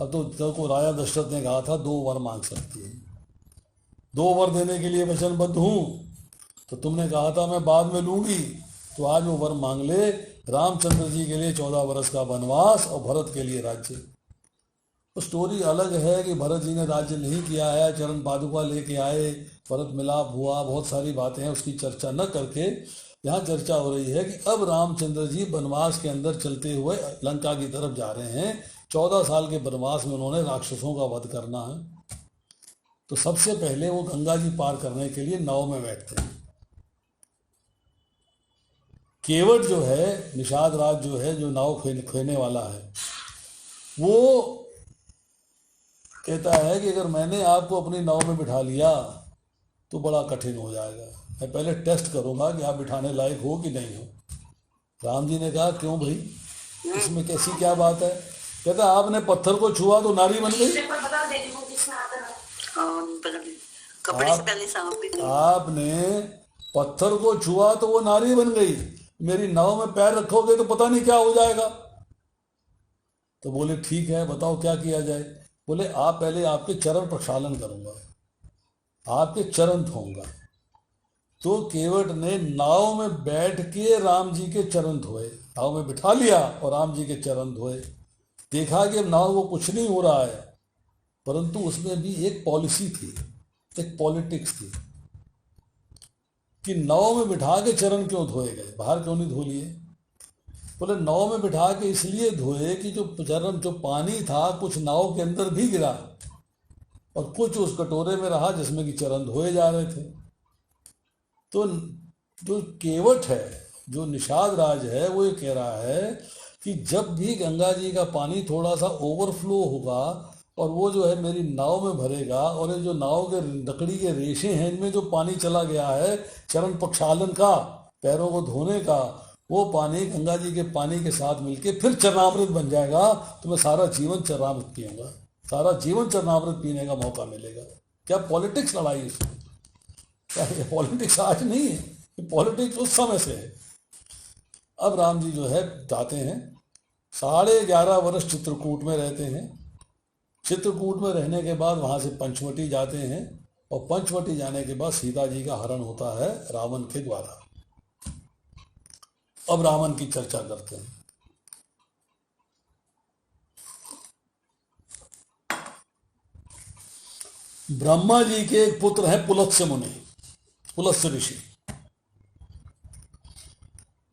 अब तो को राजा दशरथ ने कहा था 2 वर मांग सकती है, 2 वर देने के लिए वचनबद्ध हूँ, तो तुमने कहा था मैं बाद में लूंगी, तो आज वो वर मांग ले, रामचंद्र जी के लिए 14 वर्ष का वनवास और भरत के लिए राज्य। तो स्टोरी अलग है कि भरत जी ने राज्य नहीं किया है, चरण पादुका लेके आए, भरत मिलाप हुआ, बहुत सारी बातें हैं, उसकी चर्चा न करके यहाँ चर्चा हो रही है कि अब रामचंद्र जी वनवास के अंदर चलते हुए लंका की तरफ जा रहे हैं। 14 साल के वनवास में उन्होंने राक्षसों का वध करना है। तो सबसे पहले वो गंगा जी पार करने के लिए नाव में बैठते हैं। केवट जो है, निषाद राज जो है, जो नाव खेने वाला है, वो कहता है कि अगर मैंने आपको अपनी नाव में बिठा लिया तो बड़ा कठिन हो जाएगा, मैं पहले टेस्ट करूंगा कि आप बिठाने लायक हो कि नहीं हो। राम जी ने कहा क्यों भाई, इसमें कैसी क्या बात है? कहता आपने पत्थर को छुआ तो नारी बन गई, आपने पत्थर को छुआ तो वो नारी बन गई, मेरी नाव में पैर रखोगे तो पता नहीं क्या हो जाएगा। तो बोले ठीक है बताओ क्या किया जाए। बोले आप पहले आपके चरण प्रक्षालन करूंगा, आपके चरण धोऊंगा। तो केवट ने नाव में बैठ के राम जी के चरण धोए, नाव में बिठा लिया और राम जी के चरण धोए। देखा कि नाव को कुछ नहीं हो रहा है, परंतु उसमें भी एक पॉलिसी थी, एक पॉलिटिक्स थी कि नाव में बिठा के चरण क्यों धोए गए, बाहर क्यों नहीं धो लिए। बोले नाव में बिठा के इसलिए धोए कि जो पानी था कुछ नाव के अंदर भी गिरा और कुछ उस कटोरे में रहा जिसमें कि चरण धोए जा रहे थे। तो जो केवट है, जो निषाद राज है, वो ये कह रहा है कि जब भी गंगा जी का पानी थोड़ा सा ओवरफ्लो होगा और वो जो है मेरी नाव में भरेगा, और ये जो नाव के लकड़ी के रेशे हैं इनमें जो पानी चला गया है चरण प्रक्षालन का, पैरों को धोने का, वो पानी गंगा जी के पानी के साथ मिलके फिर चरणामृत बन जाएगा, तो मैं सारा जीवन चरणामृत पीऊंगा, सारा जीवन चरणामृत पीने का मौका मिलेगा। क्या पॉलिटिक्स लड़ाई इसमें? क्या ये पॉलिटिक्स आज नहीं है, ये पॉलिटिक्स उस समय से है। अब राम जी जो है जाते हैं, 11.5 वर्ष चित्रकूट में रहते हैं। चित्रकूट में रहने के बाद वहां से पंचवटी जाते हैं, और पंचवटी जाने के बाद सीता जी का हरण होता है रावण के द्वारा। अब रावण की चर्चा करते हैं। ब्रह्मा जी के एक पुत्र है पुलत्स्य मुनि, पुलत्स्य ऋषि।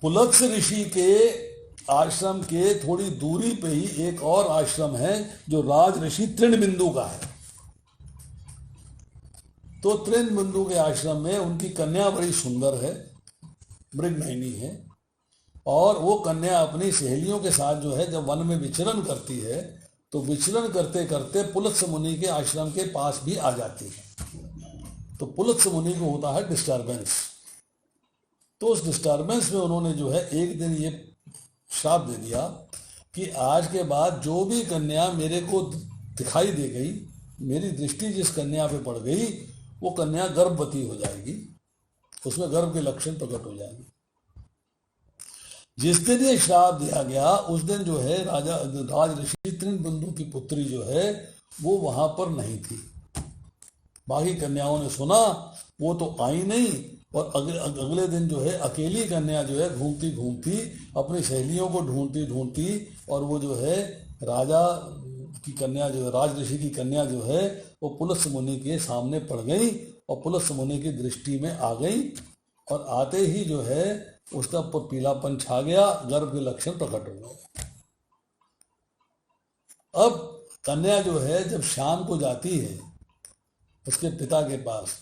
पुलत्स्य ऋषि के आश्रम के थोड़ी दूरी पे ही एक और आश्रम है जो राज ऋषि तृणबिंदु का है। तो तृणबिंदु के आश्रम में उनकी कन्या बड़ी सुंदर है, मृगनयनी है, और वो कन्या अपनी सहेलियों के साथ जो है जब वन में विचरण करती है तो विचरण करते करते पुलत्स्य मुनि के आश्रम के पास भी आ जाती है। तो पुलत्स्य मुनि को होता है डिस्टर्बेंस। तो उस डिस्टर्बेंस में उन्होंने जो है एक दिन ये श्राप दे दिया कि आज के बाद जो भी कन्या मेरे को दिखाई दे गई, मेरी दृष्टि जिस कन्या पे पड़ गई, वो कन्या गर्भवती हो जाएगी, उसमें गर्भ के लक्षण प्रकट हो जाएंगे। जिस दिन ये श्राप दिया गया उस दिन जो है राज ऋषि तृणबिंदु की पुत्री जो है वो वहां पर नहीं थी। बाकी कन्याओं ने सुना, वो तो आई नहीं, और अगले दिन जो है अकेली कन्या जो है घूमती घूमती अपनी सहेलियों को ढूंढती ढूंढती, और वो जो है राजा की कन्या जो है, राज ऋषि की कन्या जो है वो पुलत्स्य मुनि के सामने पड़ गई और पुलत्स्य मुनि की दृष्टि में आ गई, और आते ही जो है उसका पीलापन छा गया, गर्भ के लक्षण प्रकट हो गए। अब कन्या जो है जब शाम को जाती है उसके पिता के पास,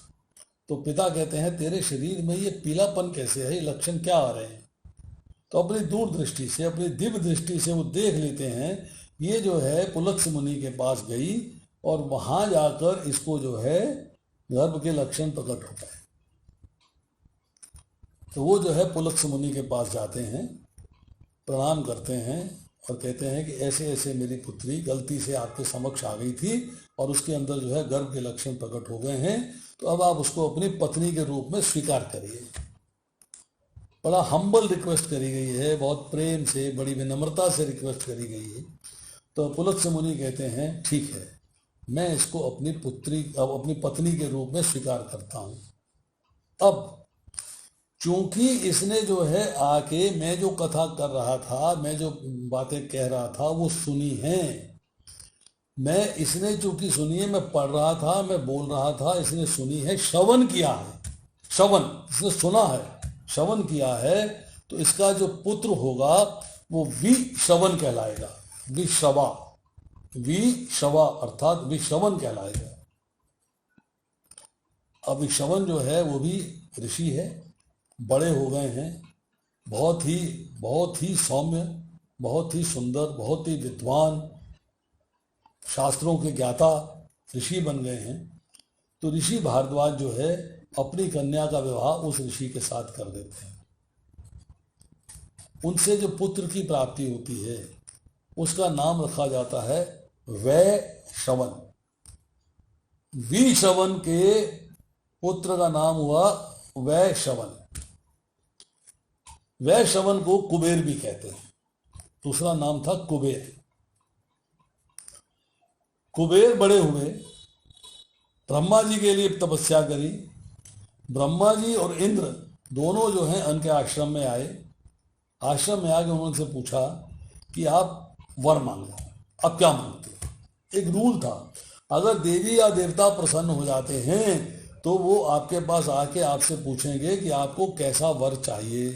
तो पिता कहते हैं तेरे शरीर में ये पीलापन कैसे है, ये लक्षण क्या आ रहे हैं? तो अपनी दूरदृष्टि से, अपनी दिव्य दृष्टि से वो देख लेते हैं, ये जो है पुलत्स्य मुनि के पास गई और वहां जाकर इसको जो है गर्भ के लक्षण प्रकट हो गए। तो वो जो है पुलत्स्य मुनि के पास जाते हैं, प्रणाम करते हैं और कहते हैं कि ऐसे ऐसे मेरी पुत्री गलती से आपके समक्ष आ गई थी और उसके अंदर जो है गर्भ के लक्षण प्रकट हो गए हैं, तो अब आप उसको अपनी पत्नी के रूप में स्वीकार करिए। बड़ा हम्बल रिक्वेस्ट करी गई है, बहुत प्रेम से, बड़ी विनम्रता से रिक्वेस्ट करी गई है। तो पुलत्स्य मुनि कहते हैं ठीक है, मैं इसको अपनी पत्नी के रूप में स्वीकार करता हूँ। अब चूंकि इसने जो है आके मैं जो कथा कर रहा था, मैं जो बातें कह रहा था वो सुनी हैं, मैं इसने चूंकि सुनी है, मैं पढ़ रहा था, मैं बोल रहा था, इसने सुनी है, श्रवण किया है, श्रवण इसने सुना है, श्रवण किया है, तो इसका जो पुत्र होगा वो विश्रवण कहलाएगा, विश्रवा, विश्रवा अर्थात विश्रवण कहलाएगा। अब विश्रवण जो है वो भी ऋषि है, बड़े हो गए हैं, बहुत ही सौम्य, बहुत ही सुंदर, बहुत ही विद्वान, शास्त्रों के ज्ञाता ऋषि बन गए हैं। तो ऋषि भारद्वाज जो है अपनी कन्या का विवाह उस ऋषि के साथ कर देते हैं। उनसे जो पुत्र की प्राप्ति होती है उसका नाम रखा जाता है वैश्रवण। विश्रवण के पुत्र का नाम हुआ वैश्रवण। वैश्रवण को कुबेर भी कहते हैं, दूसरा नाम था कुबेर। कुबेर बड़े हुए, ब्रह्मा जी के लिए तपस्या करी। ब्रह्मा जी और इंद्र दोनों जो हैं उनके आश्रम में आए। आश्रम में आके उन्होंने से पूछा कि आप वर मांगो, अब क्या मांगते हो? एक रूल था, अगर देवी या देवता प्रसन्न हो जाते हैं तो वो आपके पास आके आपसे पूछेंगे कि आपको कैसा वर चाहिए,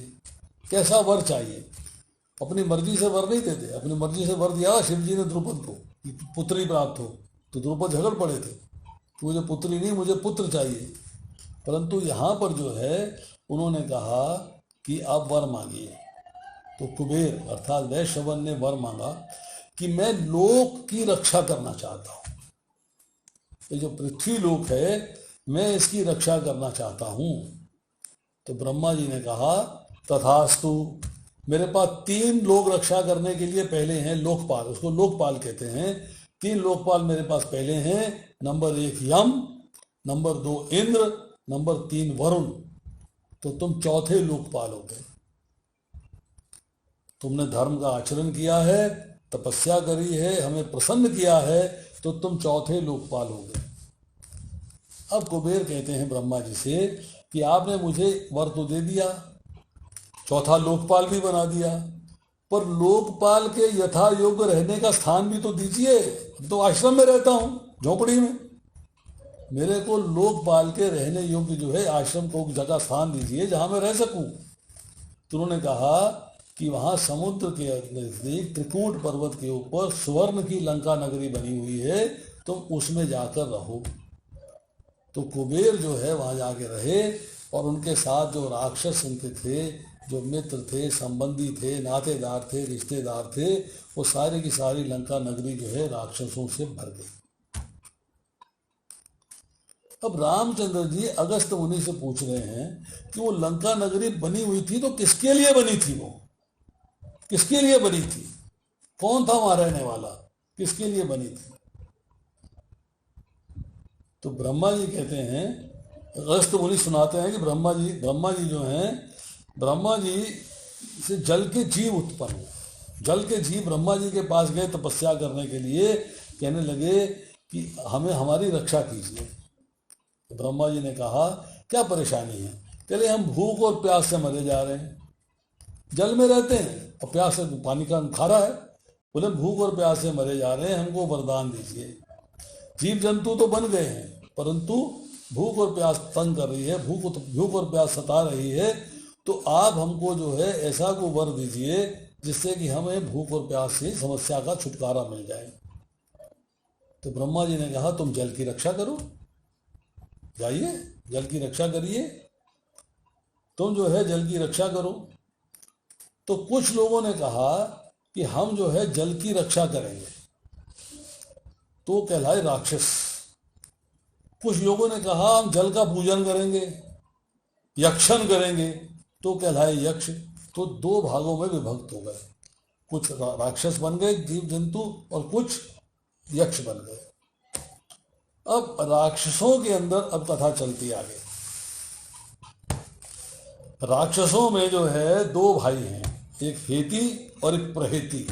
कैसा वर चाहिए। अपनी मर्जी से वर नहीं देते। अपनी मर्जी से वर दिया शिव जी ने द्रुपद को, पुत्री प्राप्त हो, तो द्रुपद झगड़ पड़े थे, मुझे पुत्री नहीं, मुझे पुत्र चाहिए। परंतु यहाँ पर जो है उन्होंने कहा कि आप वर मांगिए। तो कुबेर अर्थात वैश्रवन ने वर मांगा कि मैं लोक की रक्षा करना चाहता हूँ, ये जो पृथ्वी लोक है मैं इसकी रक्षा करना चाहता हूँ। तो ब्रह्मा जी ने कहा तथास्तु, मेरे पास 3 लोक रक्षा करने के लिए पहले हैं लोकपाल, उसको लोकपाल कहते हैं। 3 लोकपाल मेरे पास पहले हैं, नंबर 1 यम, नंबर 2 इंद्र, नंबर 3 वरुण। तो तुम चौथे लोकपाल हो गए। तुमने धर्म का आचरण किया है, तपस्या करी है, हमें प्रसन्न किया है, तो तुम चौथे लोकपाल हो गए। अब कुबेर कहते हैं ब्रह्मा जी से कि आपने मुझे वर तो दे दिया, चौथा लोकपाल भी बना दिया, पर लोकपाल के यथा योग्य रहने का स्थान भी तो दीजिए। तो आश्रम में रहता हूं, झोपड़ी में, मेरे को लोकपाल के रहने योग्य जो है आश्रम को जगह स्थान दीजिए जहां मैं रह सकूं। तो उन्होंने कहा कि वहां समुद्र के नजदीक त्रिकूट पर्वत के ऊपर स्वर्ण की लंका नगरी बनी हुई है, तुम उसमें जाकर रहो। तो कुबेर जो है वहां जाके रहे, और उनके साथ जो राक्षस उनके थे, जो मित्र थे, संबंधी थे, नातेदार थे, रिश्तेदार थे, वो सारी की सारी लंका नगरी जो है राक्षसों से भर गई। अब रामचंद्र जी अगस्त मुनि से पूछ रहे हैं कि वो लंका नगरी बनी हुई थी तो किसके लिए बनी थी, वो किसके लिए बनी थी, कौन था वहां रहने वाला, किसके लिए बनी थी। तो ब्रह्मा जी कहते हैं, अगस्त मुनि सुनाते हैं कि ब्रह्मा जी जो हैं, ब्रह्मा जी से जल के जीव उत्पन्न हुए। जल के जीव ब्रह्मा जी के पास गए तपस्या करने के लिए, कहने लगे कि हमें हमारी रक्षा कीजिए। तो ब्रह्मा जी ने कहा क्या परेशानी है। कहले हम भूख और प्यास से मरे जा रहे हैं, जल में रहते हैं और प्यास से पानी का खारा है। बोले भूख और प्यास से मरे जा रहे हैं, हमको वरदान दीजिए। जीव जंतु तो बन गए हैं, परंतु भूख और प्यास तंग कर रही है, भूख और प्यास सता रही है, तो आप हमको जो है ऐसा को वर दीजिए जिससे कि हमें भूख और प्यास से समस्या का छुटकारा मिल जाए। तो ब्रह्मा जी ने कहा तुम जल की रक्षा करो, जाइए जल की रक्षा करिए, तुम जो है जल की रक्षा करो। तो कुछ लोगों ने कहा कि हम जो है जल की रक्षा करेंगे, तो कहलाए राक्षस। कुछ लोगों ने कहा हम जल का पूजन करेंगे, यक्षन करेंगे, तो कहलाए यक्ष। तो 2 भागों में विभक्त हो गए, कुछ राक्षस बन गए जीव जंतु और कुछ यक्ष बन गए। अब राक्षसों के अंदर अब कथा चलती आगे। राक्षसों में जो है 2 भाई हैं, एक हेती और एक प्रहेती।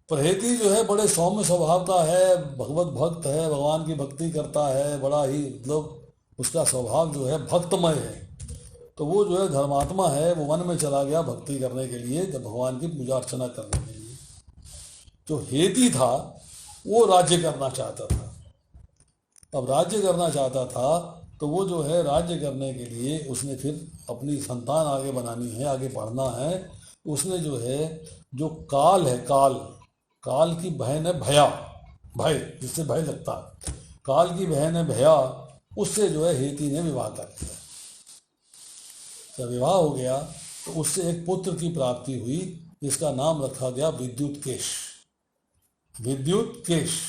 प्रहेती जो है बड़े सौम्य स्वभाव का है, भगवत भक्त है, भगवान की भक्ति करता है, बड़ा ही मतलब उसका स्वभाव जो है भक्तमय है। तो वो जो है धर्मात्मा है, वो वन में चला गया भक्ति करने के लिए, जब भगवान की पूजा अर्चना करने के लिए। जो हेती था वो राज्य करना चाहता था। अब राज्य करना चाहता था तो वो जो है राज्य करने के लिए उसने फिर अपनी संतान आगे बनानी है, आगे बढ़ना है। उसने जो है जो काल है, काल की बहन है भया, भय जिससे भय लगता है, काल की बहन है भया, उससे जो है हेती ने विवाह कर दिया। जब विवाह हो गया तो उससे एक पुत्र की प्राप्ति हुई, जिसका नाम रखा गया विद्युत केश। विद्युत केश।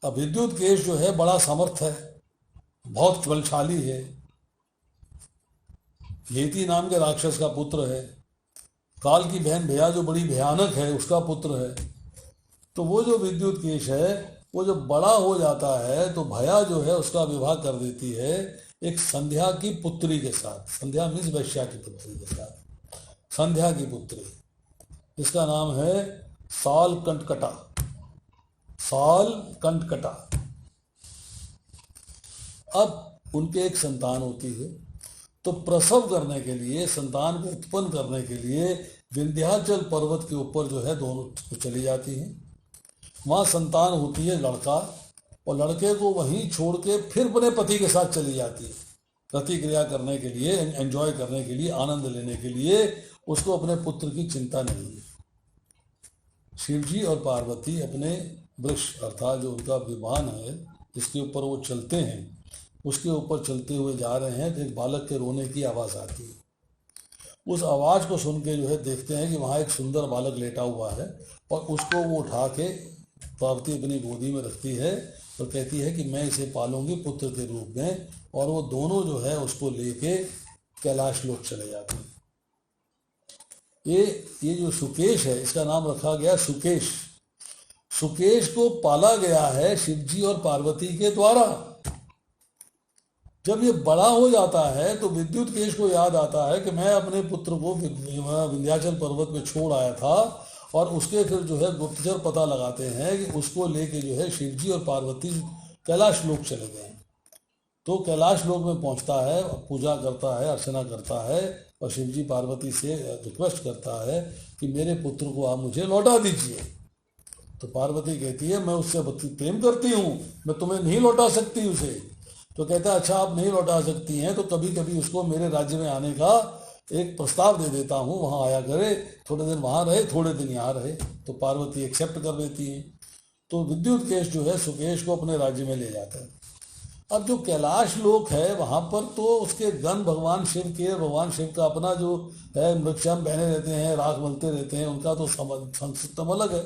अब विद्युत केश जो है बड़ा समर्थ है, बहुत बलशाली है, हेती नाम के राक्षस का पुत्र है। काल की बहन भया जो बड़ी भयानक है उसका पुत्र है। तो वो जो विद्युत केश है वो जब बड़ा हो जाता है तो भया जो है उसका विवाह कर देती है एक संध्या की पुत्री के साथ। संध्या मीन्स वैश्या की पुत्री के साथ, संध्या की पुत्री, जिसका नाम है साल कंटकटा। साल कंटकटा। अब उनके एक संतान होती है, तो प्रसव करने के लिए, संतान को उत्पन्न करने के लिए विंध्याचल पर्वत के ऊपर जो है दोनों चली जाती हैं। वहाँ संतान होती है लड़का, और लड़के को वहीं छोड़ के फिर अपने पति के साथ चली जाती है प्रतिक्रिया करने के लिए, एंजॉय करने के लिए, आनंद लेने के लिए। उसको अपने पुत्र की चिंता नहीं है। शिव जी और पार्वती अपने वृक्ष अर्थात जो उनका विमान है जिसके ऊपर वो चलते हैं, उसके ऊपर चलते हुए जा रहे हैं तो एक बालक के रोने की आवाज़ आती है। उस आवाज़ को सुन के जो है देखते हैं कि वहाँ एक सुंदर बालक लेटा हुआ है और उसको वो उठा के पार्वती अपनी गोदी में रखती है और कहती है कि मैं इसे पालूंगी पुत्र के रूप में, और वो दोनों जो है उसको लेके कैलाश लोक चले जाते हैं। ये जो सुकेश है इसका नाम रखा गया सुकेश। सुकेश को पाला गया है शिवजी और पार्वती के द्वारा। जब ये बड़ा हो जाता है तो विद्युत केश को याद आता है कि मैं अपने पुत्र को विंध्याचल पर्वत पे छोड़ आया था, और उसके फिर जो है गुप्तचर पता लगाते हैं कि उसको लेके जो है शिवजी और पार्वती कैलाश लोक चले गए। तो कैलाश लोक में पहुंचता है, पूजा करता है, अर्चना करता है और शिवजी पार्वती से रिक्वेस्ट करता है कि मेरे पुत्र को आप मुझे लौटा दीजिए। तो पार्वती कहती है मैं उससे प्रेम करती हूँ, मैं तुम्हें नहीं लौटा सकती उसे। तो कहता है अच्छा आप नहीं लौटा सकती हैं तो कभी कभी उसको मेरे राज्य में आने का एक प्रस्ताव दे देता हूँ, वहाँ आया करे, थोड़े दिन वहाँ रहे, थोड़े दिन यहाँ रहे। तो पार्वती एक्सेप्ट कर लेती है। तो विद्युत केश जो है सुकेश को अपने राज्य में ले जाता है। अब जो कैलाश लोक है वहाँ पर तो उसके गण भगवान शिव के, भगवान शिव का अपना जो है मृक्षम बहने रहते हैं, राख मलते रहते हैं, उनका तो सिस्टम अलग है,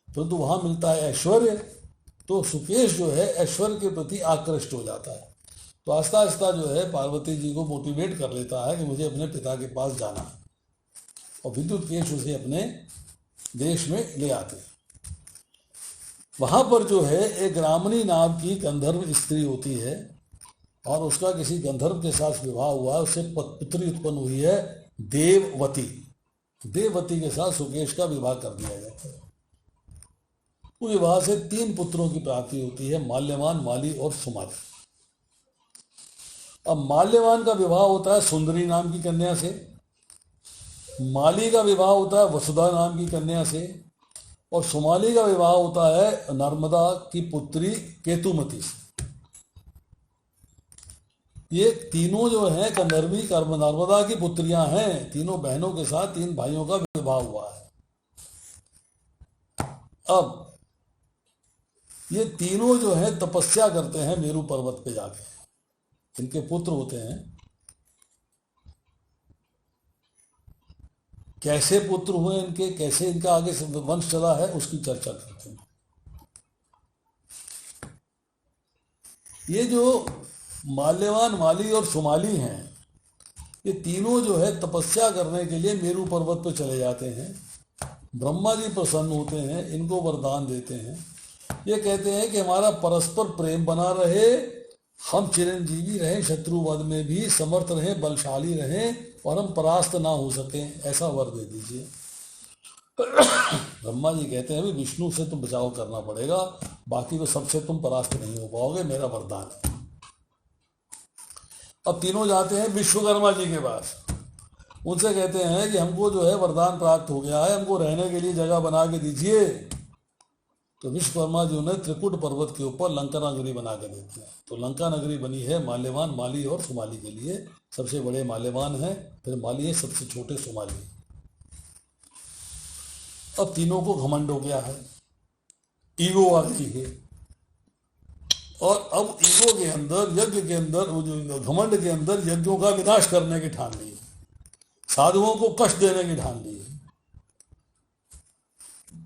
परंतु वहाँ मिलता है ऐश्वर्य। तो सुकेश जो है ऐश्वर्य के प्रति आकृष्ट हो जाता है। तो आस्ता आस्ता जो है पार्वती जी को मोटिवेट कर लेता है कि मुझे अपने पिता के पास जाना है, और विद्युत केश उसे अपने देश में ले आते हैं। वहाँ पर जो है एक ग्रामणी नाम की गंधर्व स्त्री होती है, और उसका किसी गंधर्व के साथ विवाह हुआ है, उससे पुत्री उत्पन्न हुई है देववती। देववती के साथ सुकेश का विवाह कर दिया जाता है। उस विवाह से 3 पुत्रों की प्राप्ति होती है, माल्यवान, माली और सुमाली। अब माल्यवान का विवाह होता है सुंदरी नाम की कन्या से, माली का विवाह होता है वसुधा नाम की कन्या से, और सुमाली का विवाह होता है नर्मदा की पुत्री केतुमती से। ये तीनों जो हैं गंधर्वी नर्मदा की पुत्रियां हैं। तीनों बहनों के साथ 3 भाइयों का विवाह हुआ है। अब ये तीनों जो है तपस्या करते हैं मेरू पर्वत पे जाके। इनके पुत्र होते हैं। कैसे पुत्र हुए इनके, कैसे इनका आगे से वंश चला है, उसकी चर्चा करते हैं। ये जो माल्यवान, माली और सुमाली हैं, ये तीनों जो है तपस्या करने के लिए मेरू पर्वत पर चले जाते हैं। ब्रह्मा जी प्रसन्न होते हैं, इनको वरदान देते हैं। ये कहते हैं कि हमारा परस्पर प्रेम बना रहे, हम चिरंजीवी रहें, शत्रुवध में भी समर्थ रहें, बलशाली रहें, और हम परास्त ना हो सकें, ऐसा वर दे दीजिए। ब्रह्मा जी कहते हैं भी विष्णु से तुम बचाव करना पड़ेगा, बाकी तो सबसे तुम परास्त नहीं हो पाओगे, मेरा वरदान है। अब तीनों जाते हैं विश्वकर्मा जी के पास। उनसे कहते हैं कि हमको जो है वरदान प्राप्त हो गया है, हमको रहने के लिए जगह बना के दीजिए। तो विश्वकर्मा जी उन्हें त्रिकुट पर्वत के ऊपर लंका नगरी बना के देते हैं। तो लंका नगरी बनी है माल्यवान, माली और सुमाली के लिए। सबसे बड़े माल्यवान हैं, फिर माली है, सबसे छोटे सुमाली। अब तीनों को घमंड हो गया है, ईगो आ गई है, और अब ईगो के अंदर, यज्ञ के अंदर, वो जो घमंड के अंदर यज्ञों का विनाश करने की ठान ली है, साधुओं को कष्ट देने की ठान ली है।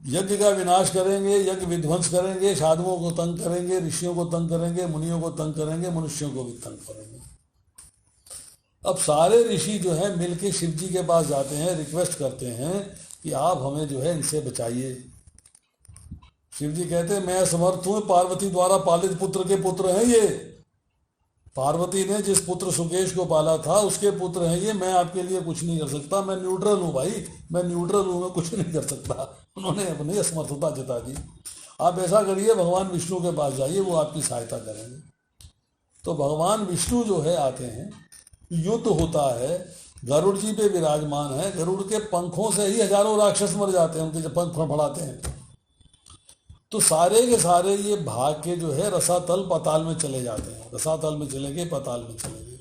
यज्ञ का विनाश करेंगे, यज्ञ विध्वंस करेंगे, साधुओं को तंग करेंगे, ऋषियों को तंग करेंगे, मुनियों को तंग करेंगे, मनुष्यों को भी तंग करेंगे। अब सारे ऋषि जो है मिलके शिव जी के पास जाते हैं, रिक्वेस्ट करते हैं कि आप हमें जो है इनसे बचाइए। शिव जी कहते हैं मैं असमर्थ हूं, पार्वती द्वारा पालित पुत्र के पुत्र हैं ये। पार्वती ने जिस पुत्र सुकेश को पाला था उसके पुत्र हैं ये, मैं आपके लिए कुछ नहीं कर सकता, मैं न्यूट्रल हूँ भाई, मैं न्यूट्रल हूँ, मैं कुछ नहीं कर सकता। उन्होंने अपनी असमर्थता जता दी। आप ऐसा करिए, भगवान विष्णु के पास जाइए, वो आपकी सहायता करेंगे। तो भगवान विष्णु जो है आते हैं, युद्ध होता है, गरुड़ जी पे विराजमान है, गरुड़ के पंखों से ही हजारों राक्षस मर जाते हैं, उनके जब पंख फड़फड़ाते हैं। तो सारे के सारे ये भाग के जो है रसातल पाताल में चले जाते हैं। रसातल में चले गए, पाताल में चले गए।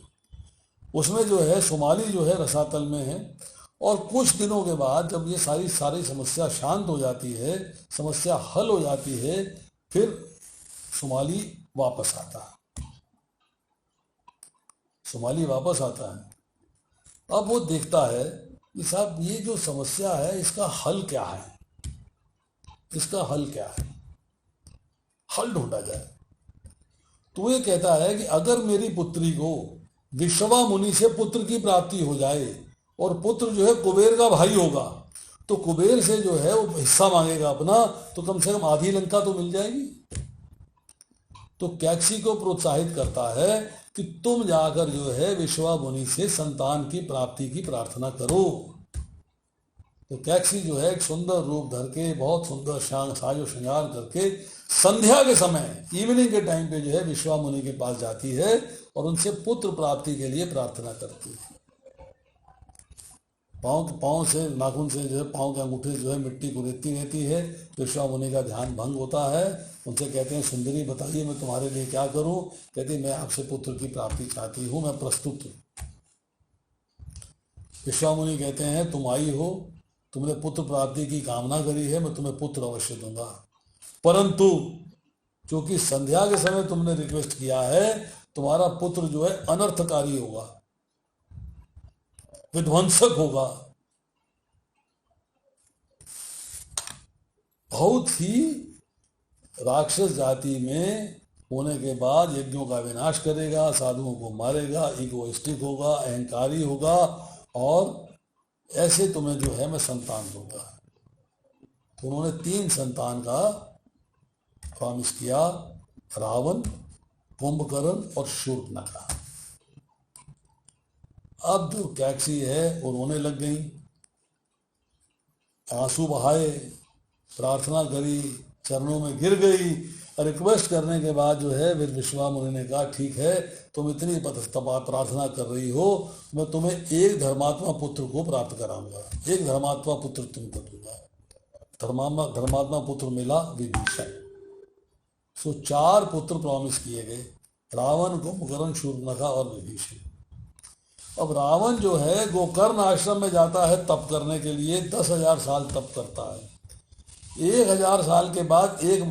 उसमें जो है सुमाली जो है रसातल में है। और कुछ दिनों के बाद जब ये सारी समस्या शांत हो जाती है, समस्या हल हो जाती है, फिर सुमाली वापस आता है। सुमाली वापस आता है। अब वो देखता है कि साहब ये जो समस्या है इसका हल क्या है, इसका हल क्या है, हल ढूंढा जाए। तो ये कहता है कि अगर मेरी पुत्री को विश्रवा मुनि से पुत्र की प्राप्ति हो जाए और पुत्र जो है कुबेर का भाई होगा, तो कुबेर से जो है वो हिस्सा मांगेगा अपना, तो कम से कम आधी लंका तो मिल जाएगी। तो कैक्सी को प्रोत्साहित करता है कि तुम जाकर जो है विश्रवा मुनि से संतान की प्राप्ति की प्रार्थना करो। तो कैक्सी जो है एक सुंदर रूप धर के, बहुत सुंदर साजो श्रृंगार करके संध्या के समय, इवनिंग के टाइम पे जो है विश्रवा मुनि के पास जाती है और उनसे पुत्र प्राप्ति के लिए प्रार्थना करती है। पाँव से, नाखून से जो है पाँव के अंगूठे जो है मिट्टी को रेतती रहती है। विश्रवा मुनि का ध्यान भंग होता है। उनसे कहते हैं सुंदरी बताइए मैं तुम्हारे लिए क्या करूं। कहती मैं आपसे पुत्र की प्राप्ति चाहती हूं, मैं प्रस्तुत हूं। विश्रवा मुनि कहते हैं तुम आई हो, तुमने पुत्र प्राप्ति की कामना करी है, मैं तुम्हें पुत्र अवश्य दूंगा, परंतु क्योंकि संध्या के समय तुमने रिक्वेस्ट किया है, तुम्हारा पुत्र जो है अनर्थकारी होगा, विध्वंसक होगा, बहुत ही राक्षस जाति में होने के बाद यज्ञों का विनाश करेगा, साधुओं को मारेगा, इगोइस्टिक होगा, अहंकारी होगा, और ऐसे तुम्हें जो है मैं संतान दूंगा। तो उन्होंने 3 संतान का प्रॉमिस किया, रावण, कुंभकर्ण और शूर्पणखा। अब जो कैक्सी है वो रोने लग गई, आंसू बहाए, प्रार्थना करी, चरणों में गिर गई। रिक्वेस्ट करने के बाद जो है फिर विश्रवा मुनि ने कहा ठीक है, तुम इतनी प्रार्थना कर रही हो, मैं तुम्हें एक धर्मात्मा पुत्र को प्राप्त कराऊंगा, एक धर्मात्मा पुत्र तुमको दूंगा। धर्मात्मा पुत्र मिला विभीषण। सो 4 पुत्र प्रॉमिस किए गए, रावण, कुंभकर्ण, शूर्पणखा और विभीषण। अब रावण जो है गोकर्ण आश्रम में जाता है तप करने के लिए, 10,000 साल तप करता है। 1,000 साल के बाद एक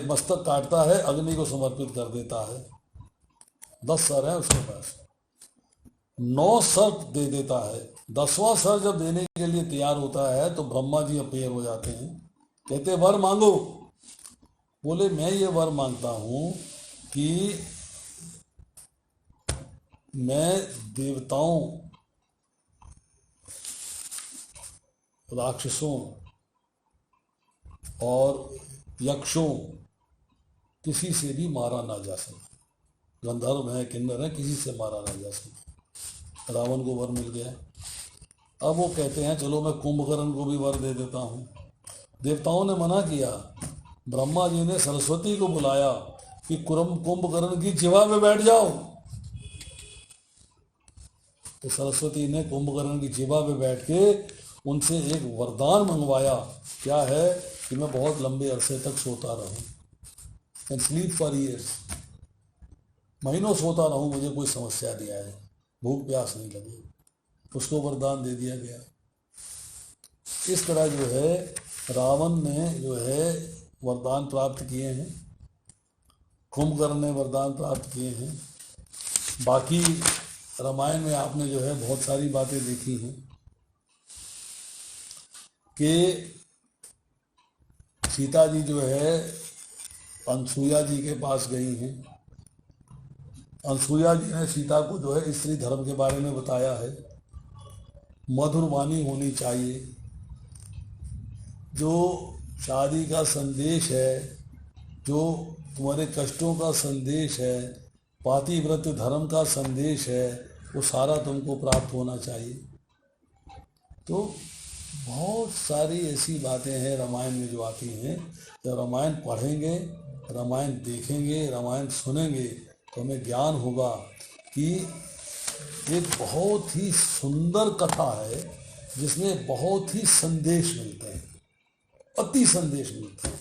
मस्तक काटता है, अग्नि को समर्पित कर देता है। 10 सर है उसके पास, 9 सर दे देता है। 10वां सर जब देने के लिए तैयार होता है तो ब्रह्मा जी अपीयर हो जाते हैं, कहते वर मांगो। बोले मैं ये वर मांगता हूं कि मैं देवताओं, राक्षसों और यक्षों किसी से भी मारा ना जा सके, गंधर्व है, किन्नर है, किसी से मारा ना जा सके। रावण को वर मिल गया। अब वो कहते हैं चलो मैं कुंभकर्ण को भी वर दे देता हूँ। देवताओं ने मना किया। ब्रह्मा जी ने सरस्वती को बुलाया कि कुंभकर्ण की जिह्वा में बैठ जाओ। तो सरस्वती ने कुंभकर्ण की जिह्वा पे बैठ के उनसे एक वरदान मंगवाया। क्या है कि मैं बहुत लंबे अरसे तक सोता रहूं, कैन स्लीप फॉर ईयर्स, महीनों सोता रहूं, मुझे कोई समस्या नहीं आए, भूख प्यास नहीं लगे। उसको वरदान दे दिया गया। इस तरह जो है रावण ने जो है वरदान प्राप्त किए हैं, कुंभकर्ण ने वरदान प्राप्त किए हैं। बाकी रामायण में आपने जो है बहुत सारी बातें देखी हैं कि सीता जी जो है अनसुईया जी के पास गई हैं। अनसुईया जी ने सीता को जो है स्त्री धर्म के बारे में बताया है, मधुर वाणी होनी चाहिए, जो शादी का संदेश है, जो तुम्हारे कष्टों का संदेश है, पातिव्रत्य धर्म का संदेश है, वो सारा तुमको प्राप्त होना चाहिए। तो बहुत सारी ऐसी बातें हैं रामायण में जो आती हैं। जब रामायण पढ़ेंगे, रामायण देखेंगे, रामायण सुनेंगे तो हमें ज्ञान होगा कि एक बहुत ही सुंदर कथा है जिसमें बहुत ही संदेश मिलते हैं, अति संदेश मिलते हैं।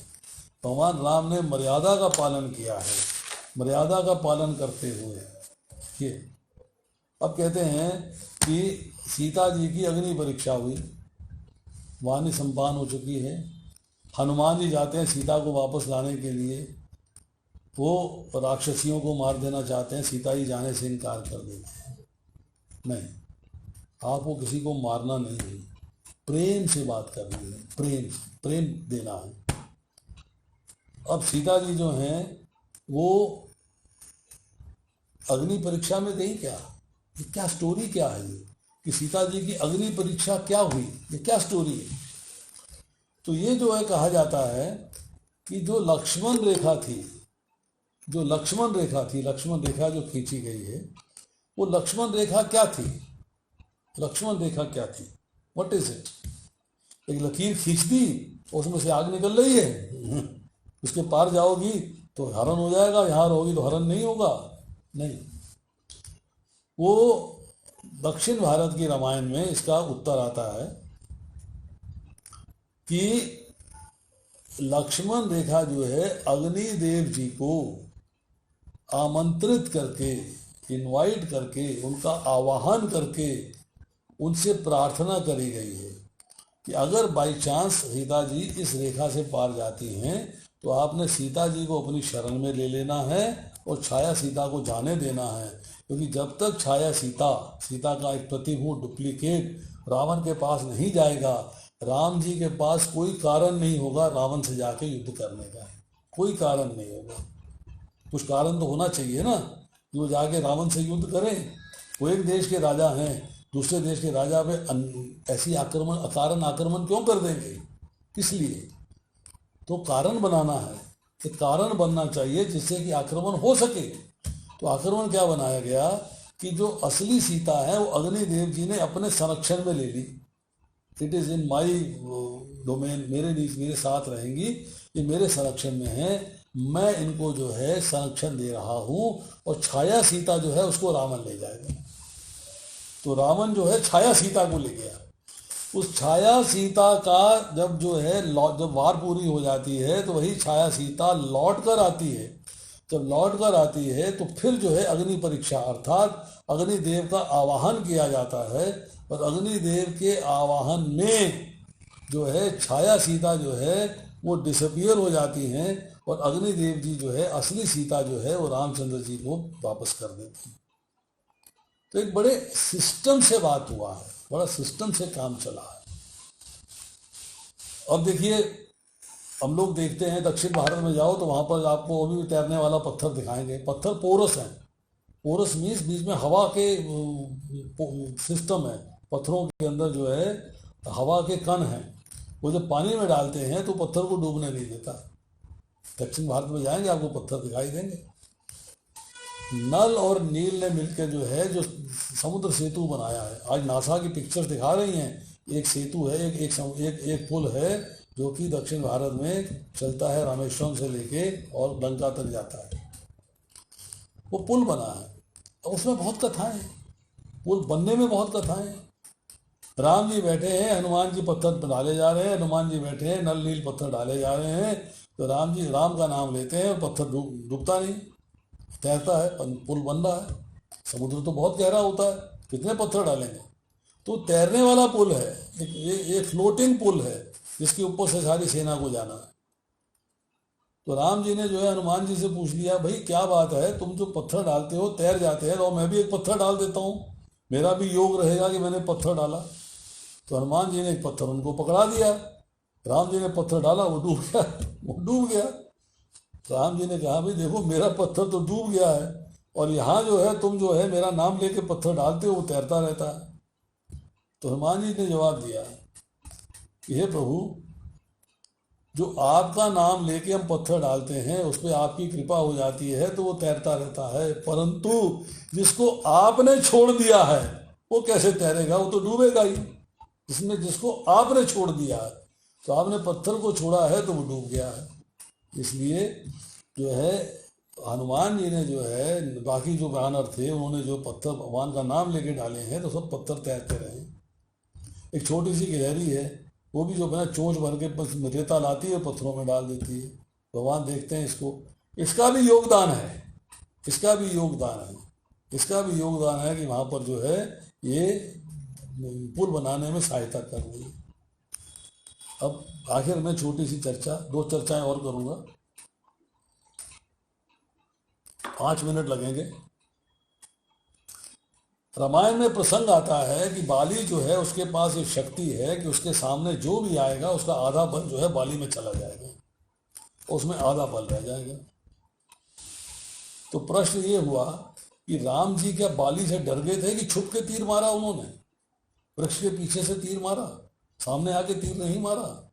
भगवान राम ने मर्यादा का पालन किया है, मर्यादा का पालन करते हुए ये। अब कहते हैं कि सीता जी की अग्नि परीक्षा हुई, वाणी संपन्न हो चुकी है। हनुमान जी जाते हैं सीता को वापस लाने के लिए, वो राक्षसियों को मार देना चाहते हैं, सीता जी जाने से इनकार कर देते हैं। नहीं, आपको किसी को मारना नहीं है, प्रेम से बात करनी है, प्रेम प्रेम देना है। अब सीता जी जो हैं वो अग्नि परीक्षा में गई क्या? ये क्या स्टोरी क्या है ये कि सीता जी की अग्नि परीक्षा क्या हुई, ये क्या स्टोरी है? तो ये जो है कहा जाता है कि जो लक्ष्मण रेखा थी, लक्ष्मण रेखा जो खींची गई है, वो लक्ष्मण रेखा क्या थी? लक्ष्मण रेखा क्या थी? What is it? एक लकीर खींच दी, उसमें से आग निकल रही है, उसके पार जाओगी तो हरण हो जाएगा, यहाँ रहोगी तो हरण नहीं होगा। नहीं, वो दक्षिण भारत की रामायण में इसका उत्तर आता है कि लक्ष्मण रेखा जो है अग्निदेव जी को आमंत्रित करके, इनवाइट करके, उनका आवाहन करके उनसे प्रार्थना करी गई है कि अगर बाई चांस सीता जी इस रेखा से पार जाती हैं तो आपने सीता जी को अपनी शरण में ले लेना है और छाया सीता को जाने देना है, क्योंकि जब तक छाया सीता का एक प्रतिभूत डुप्लीकेट रावण के पास नहीं जाएगा, राम जी के पास कोई कारण नहीं होगा रावण से जाके युद्ध करने का, कोई कारण नहीं होगा। कुछ कारण तो होना चाहिए ना कि वो जाके रावण से युद्ध करें। वो एक देश के राजा हैं, दूसरे देश के राजा पे ऐसी अकारण आक्रमण क्यों कर देंगे? इसलिए तो कारण बनाना है, एक कारण बनना चाहिए जिससे कि आक्रमण हो सके। तो आक्रमण क्या बनाया गया कि जो असली सीता है वो अग्निदेव जी ने अपने संरक्षण में ले ली। It is in my domain, मेरे साथ रहेंगी, ये मेरे संरक्षण में है, मैं इनको जो है संरक्षण दे रहा हूँ। और छाया सीता जो है उसको रावण ले जाएगा। तो रावण जो है छाया सीता को ले गया। उस छाया सीता का जब जो है जब वार पूरी हो जाती है तो वही छाया सीता लौट कर आती है। जब लौट कर आती है तो फिर जो है अग्नि परीक्षा अर्थात अग्निदेव का आवाहन किया जाता है, और अग्निदेव के आवाहन में जो है छाया सीता जो है वो डिसअपियर हो जाती हैं, और अग्निदेव जी जो है असली सीता जो है वो रामचंद्र जी को वापस कर देती हैं। तो एक बड़े सिस्टम से बात हुआ है, बड़ा सिस्टम से काम चला है। अब देखिए, हम लोग देखते हैं दक्षिण भारत में जाओ तो वहाँ पर आपको अभी भी तैरने वाला पत्थर दिखाएंगे। पत्थर पोरस हैं, पोरस मीन्स बीच में हवा के सिस्टम है, पत्थरों के अंदर जो है हवा के कण हैं, वो जब पानी में डालते हैं तो पत्थर को डूबने नहीं देता। दक्षिण भारत में जाएंगे आपको पत्थर दिखाई देंगे। नल और नील ने मिलकर जो है जो समुद्र सेतु बनाया है, आज नासा की पिक्चर्स दिखा रही हैं, एक सेतु है, एक पुल है जो कि दक्षिण भारत में चलता है, रामेश्वरम से लेके और लंका तक जाता है। वो पुल बना है, उसमें बहुत कथाएं हैं, पुल बनने में बहुत कथाएं हैं। राम जी बैठे हैं, हनुमान जी पत्थर डाले जा रहे हैं, हनुमान जी बैठे हैं, नल नील पत्थर डाले जा रहे हैं, तो राम का नाम लेते हैं, पत्थर डूबता नहीं, तैरता है, पुल बन रहा है। समुद्र तो बहुत गहरा होता है, कितने पत्थर डालेंगे? तो तैरने वाला पुल है, एक फ्लोटिंग पुल है जिसके ऊपर से सारी सेना को जाना है। तो राम जी ने जो है हनुमान जी से पूछ लिया, भाई क्या बात है, तुम जो पत्थर डालते हो तैर जाते हैं, तो मैं भी एक पत्थर डाल देता हूँ, मेरा भी योग रहेगा कि मैंने पत्थर डाला। तो हनुमान जी ने एक पत्थर उनको पकड़ा दिया, राम जी ने पत्थर डाला, वो डूब गया। राम जी ने कहा, भाई देखो मेरा पत्थर तो डूब गया है, और यहाँ जो है तुम जो है मेरा नाम लेके पत्थर डालते हो, वो तैरता रहता है। तो हनुमान जी ने जवाब दिया कि हे प्रभु, जो आपका नाम लेके हम पत्थर डालते हैं उस पर आपकी कृपा हो जाती है तो वो तैरता रहता है, परंतु जिसको आपने छोड़ दिया है वो कैसे तैरेगा, वो तो डूबेगा ही। जिसको आपने छोड़ दिया है, तो आपने पत्थर को छोड़ा है तो वो डूब गया है। इसलिए जो है हनुमान जी ने जो है, बाकी जो वानर थे उन्होंने जो पत्थर भगवान का नाम लेके डाले हैं तो सब पत्थर तैरते रहे। एक छोटी सी गिलहरी है, वो भी जो है चोंच भर के बस रेता लाती है, पत्थरों में डाल देती है। भगवान देखते हैं इसको, इसका भी योगदान है, इसका भी योगदान है कि वहाँ पर जो है ये पुल बनाने में सहायता कर रही है। अब आखिर में छोटी सी चर्चा, 2 चर्चाएं और करूँगा, 5 मिनट लगेंगे। रामायण में प्रसंग आता है कि बाली जो है उसके पास एक शक्ति है कि उसके सामने जो भी आएगा उसका आधा बल जो है बाली में चला जाएगा, उसमें आधा बल रह जाएगा। तो प्रश्न ये हुआ कि राम जी क्या बाली से डर गए थे कि छुप के तीर मारा उन्होंने, वृक्ष के पीछे से तीर मारा, सामने आके तीर नहीं मारा।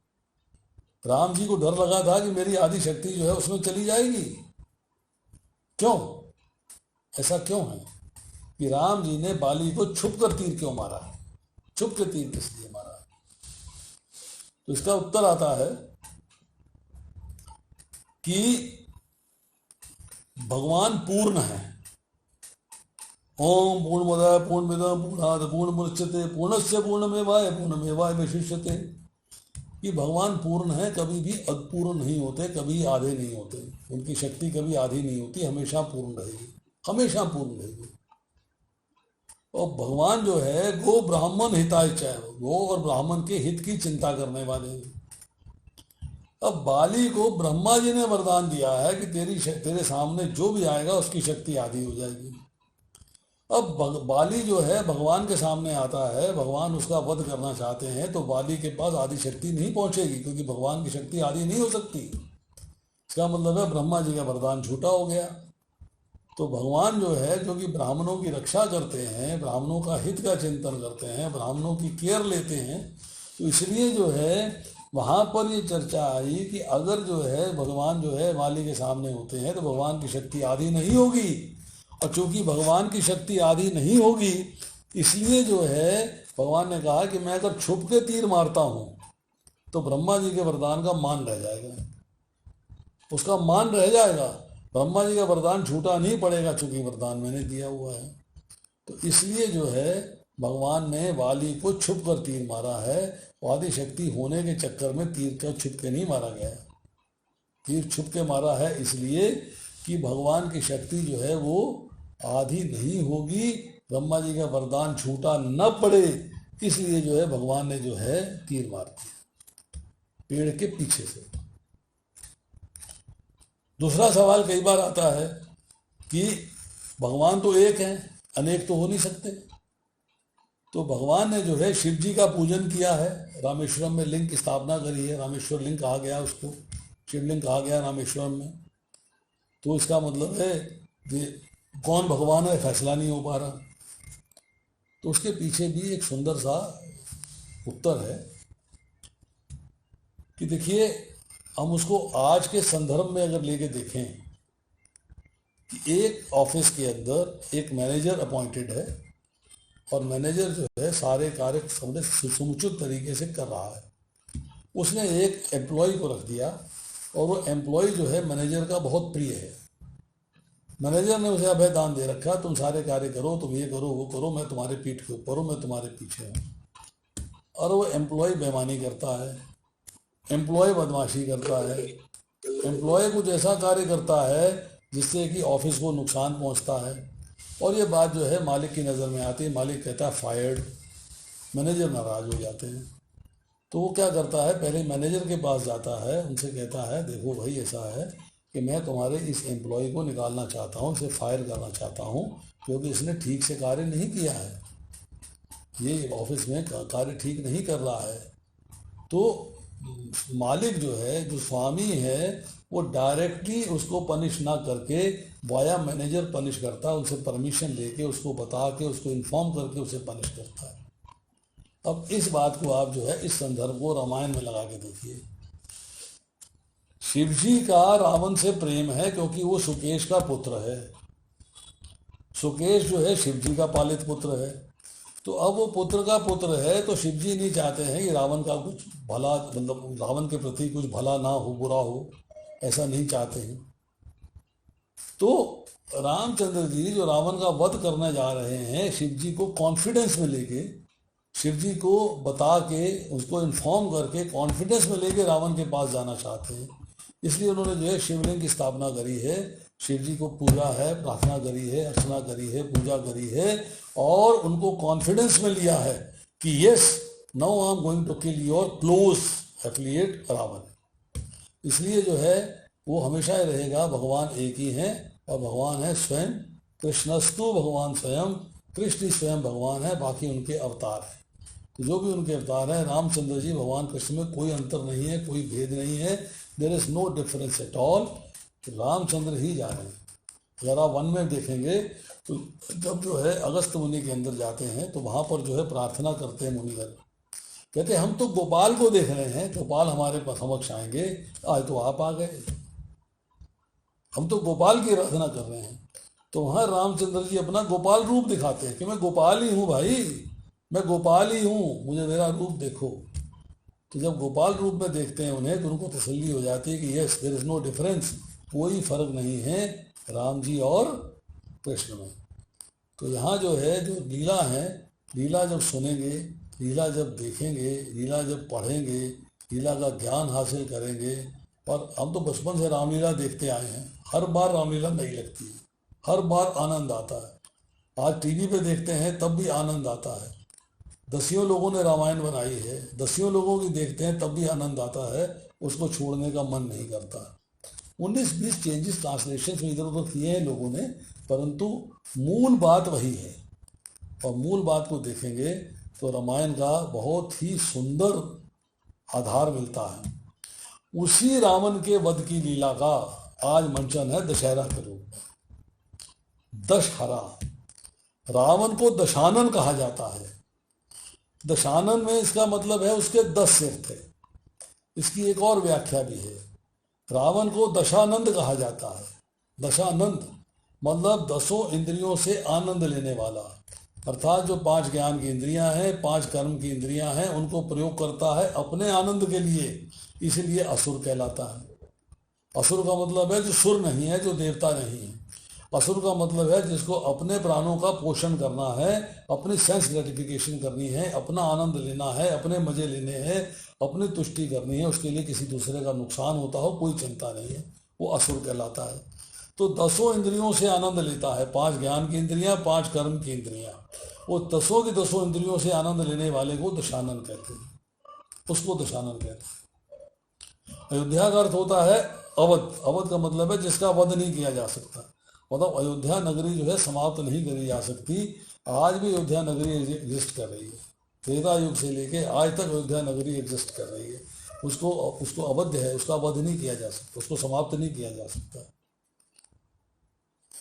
राम जी को डर लगा था कि मेरी आधी शक्ति जो है उसमें चली जाएगी। क्यों ऐसा क्यों है कि राम जी ने बाली को छुप कर तीर क्यों मारा, छुप के तीर किस लिए मारा? तो इसका उत्तर आता है कि भगवान पूर्ण है। ओम पूर्णमदः पूर्णमिदं पूर्णात् पूर्णमुदच्यते पूर्णस्य पूर्णमेवावशिष्यते। कि भगवान पूर्ण है, कभी भी अपूर्ण नहीं होते, कभी आधे नहीं होते, उनकी शक्ति कभी आधी नहीं होती, हमेशा पूर्ण रहेगी, हमेशा पूर्ण रहेगी। और भगवान जो है गो ब्राह्मण हिताय च, गो और ब्राह्मण के हित की चिंता करने वाले हैं। अब बाली को ब्रह्मा जी ने वरदान दिया है कि तेरे सामने जो भी आएगा उसकी शक्ति आधी हो जाएगी। अब बाली जो है भगवान के सामने आता है, भगवान उसका वध करना चाहते हैं, तो बाली के पास आधी शक्ति नहीं पहुंचेगी, क्योंकि भगवान की शक्ति आधी नहीं हो सकती। इसका मतलब है ब्रह्मा जी का वरदान झूठा हो गया। तो भगवान जो है, जो कि ब्राह्मणों की रक्षा करते हैं, ब्राह्मणों का हित का चिंतन करते हैं, ब्राह्मणों की केयर लेते हैं, तो इसलिए जो है वहाँ पर ये चर्चा आई कि अगर जो है भगवान जो है बाली के सामने होते हैं तो भगवान की शक्ति आधी नहीं होगी। और चूंकि भगवान की शक्ति आधी नहीं होगी, इसलिए जो है भगवान ने कहा कि मैं अगर छुप के तीर मारता हूँ तो ब्रह्मा जी के वरदान का मान रह जाएगा, उसका मान रह जाएगा। ब्रह्मा जी का वरदान झूठा नहीं पड़ेगा, चूंकि वरदान मैंने दिया हुआ है। तो इसलिए जो है भगवान ने बाली को छुप कर तीर मारा है। आदि शक्ति होने के चक्कर में तीर का छुप के नहीं मारा गया, तीर छुप के मारा है इसलिए कि भगवान की शक्ति जो है वो आधी नहीं होगी, ब्रह्मा जी का वरदान झूठा न पड़े, इसलिए जो है भगवान ने जो है तीर मार दिया पेड़ के पीछे से। दूसरा सवाल कई बार आता है कि भगवान तो एक हैं, अनेक तो हो नहीं सकते। तो भगवान ने जो है शिव जी का पूजन किया है, रामेश्वरम में लिंग की स्थापना करी है, रामेश्वर लिंग कहा गया उसको, शिवलिंग कहा गया रामेश्वरम में। तो इसका मतलब है कि कौन भगवान है फैसला नहीं हो पा रहा। तो उसके पीछे भी एक सुंदर सा उत्तर है कि देखिए, हम उसको आज के संदर्भ में अगर लेके देखें कि एक ऑफिस के अंदर एक मैनेजर अपॉइंटेड है और मैनेजर जो है सारे कार्य समुचित तरीके से कर रहा है। उसने एक एम्प्लॉय को रख दिया और वो एम्प्लॉय जो है मैनेजर का बहुत प्रिय है। मैनेजर ने उसे अभय दान दे रखा, तुम सारे कार्य करो, तुम ये करो वो करो, मैं तुम्हारे पीठ के ऊपर हूँ, मैं तुम्हारे पीछे हूँ। और वो एम्प्लॉय बेईमानी करता है, एम्प्लॉय बदमाशी करता है, एम्प्लॉय कुछ ऐसा कार्य करता है जिससे कि ऑफिस को नुकसान पहुँचता है। और ये बात जो है मालिक की नज़र में आती है, मालिक कहता है फायर्ड, मैनेजर नाराज़ हो जाते हैं। तो वो क्या करता है, पहले मैनेजर के पास जाता है, उनसे कहता है देखो भाई ऐसा है कि मैं तुम्हारे इस एम्प्लॉय को निकालना चाहता हूँ, इसे फायर करना चाहता हूँ, क्योंकि इसने ठीक से कार्य नहीं किया है, ये ऑफिस में कार्य ठीक नहीं कर रहा है। तो मालिक जो है, जो स्वामी है, वो डायरेक्टली उसको पनिश ना करके वाया मैनेजर पनिश करता है, उनसे परमिशन लेके, उसको बता के, उसको इन्फॉर्म करके उसे पनिश करता है। अब इस बात को आप जो है इस संदर्भ को रामायण में लगा के देखिए। शिव जी का रावण से प्रेम है क्योंकि वो सुकेश का पुत्र है। सुकेश जो है शिव जी का पालित पुत्र है। तो अब वो पुत्र का पुत्र है तो शिव जी नहीं चाहते हैं कि रावण का कुछ भला, मतलब रावण के प्रति कुछ भला ना हो, बुरा हो, ऐसा नहीं चाहते हैं। तो रामचंद्र जी जो रावण का वध करने जा रहे हैं, शिव जी को कॉन्फिडेंस में लेके, शिव जी को बता के, उसको इन्फॉर्म करके कॉन्फिडेंस में लेके रावण के पास जाना चाहते हैं। इसलिए उन्होंने जो है शिवलिंग की स्थापना करी है, शिव जी को पूजा है, प्रार्थना करी है, अर्चना करी है, पूजा करी है, और उनको कॉन्फिडेंस में लिया है कि yes now I am going to kill your close affiliate Ravan. इसलिए जो है वो हमेशा ही रहेगा, भगवान एक ही हैं और भगवान है स्वयं कृष्णस्तु भगवान स्वयं कृष्ण ही स्वयं भगवान है, बाकी उनके अवतार हैं। तो जो भी उनके अवतार हैं, रामचंद्र जी भगवान कृष्ण में कोई अंतर नहीं है, कोई भेद नहीं है। There is no difference at all. Ramchandra ही जा रहे हैं। अगर आप वन में देखेंगे तो जब जो है अगस्त मुनि के अंदर जाते हैं तो वहाँ पर जो है प्रार्थना करते हैं मुनिवर, कहते हैं हम तो गोपाल को देख रहे हैं, गोपाल हमारे समक्ष आएंगे, आज तो आप आ गए, हम तो गोपाल की आराधना कर रहे हैं। तो वहाँ रामचंद्र जी अपना गोपाल रूप दिखाते हैं कि मैं गोपाल ही हूँ भाई, मैं गोपाल ही हूँ, मुझे मेरा रूप देखो। तो जब गोपाल रूप में देखते हैं उन्हें तो उनको तसल्ली हो जाती है कि yes there is no difference, कोई फर्क नहीं है राम जी और कृष्ण में। तो यहाँ जो है जो लीला है, लीला जब सुनेंगे, लीला जब देखेंगे, लीला जब पढ़ेंगे, लीला का ज्ञान हासिल करेंगे। और हम तो बचपन से रामलीला देखते आए हैं, हर बार रामलीला नई लगती है, हर बार आनंद आता है। आज टीवी पे देखते हैं तब भी आनंद आता है। दसियों लोगों ने रामायण बनाई है, दसियों लोगों की देखते हैं तब भी आनंद आता है, उसको छोड़ने का मन नहीं करता। 19-20 चेंजेस ट्रांसलेशन में इधर उधर किए हैं लोगों ने, परंतु मूल बात वही है। और मूल बात को देखेंगे तो रामायण का बहुत ही सुंदर आधार मिलता है। उसी रावण के वध की लीला का आज मंचन है दशहरा के रूप में। दशहरा, रावण को दशानन कहा जाता है। दशानन में इसका मतलब है उसके 10 सिर थे। इसकी एक और व्याख्या भी है, रावण को दशानंद कहा जाता है। दशानंद मतलब 10 इंद्रियों से आनंद लेने वाला, अर्थात जो 5 ज्ञान की इंद्रियां हैं, 5 कर्म की इंद्रियां हैं, उनको प्रयोग करता है अपने आनंद के लिए, इसलिए असुर कहलाता है। असुर का मतलब है जो सुर नहीं है, जो देवता नहीं है। असुर का मतलब है जिसको अपने प्राणों का पोषण करना है, अपनी सेंस ग्रेटिफिकेशन करनी है, अपना आनंद लेना है, अपने मजे लेने हैं, अपनी तुष्टि करनी है, उसके लिए किसी दूसरे का नुकसान होता हो कोई चिंता नहीं है, वो असुर कहलाता है। तो 10 इंद्रियों से आनंद लेता है, 5 ज्ञान की इंद्रियां, 5 कर्म की इंद्रियां, वो 10 की 10 इंद्रियों से आनंद लेने वाले को दशानन कहते हैं, उसको दशानन कहते हैं। अयोध्या का अर्थ होता है अवध। अवध का मतलब है जिसका वध नहीं किया जा सकता, मतलब अयोध्या नगरी जो है समाप्त नहीं करी जा सकती। आज भी अयोध्या नगरी एग्जिस्ट कर रही है, त्रेता युग से लेके आज तक अयोध्या नगरी एग्जिस्ट कर रही है। उसको अवध है, उसका वध नहीं किया जा सकता, उसको समाप्त नहीं किया जा सकता।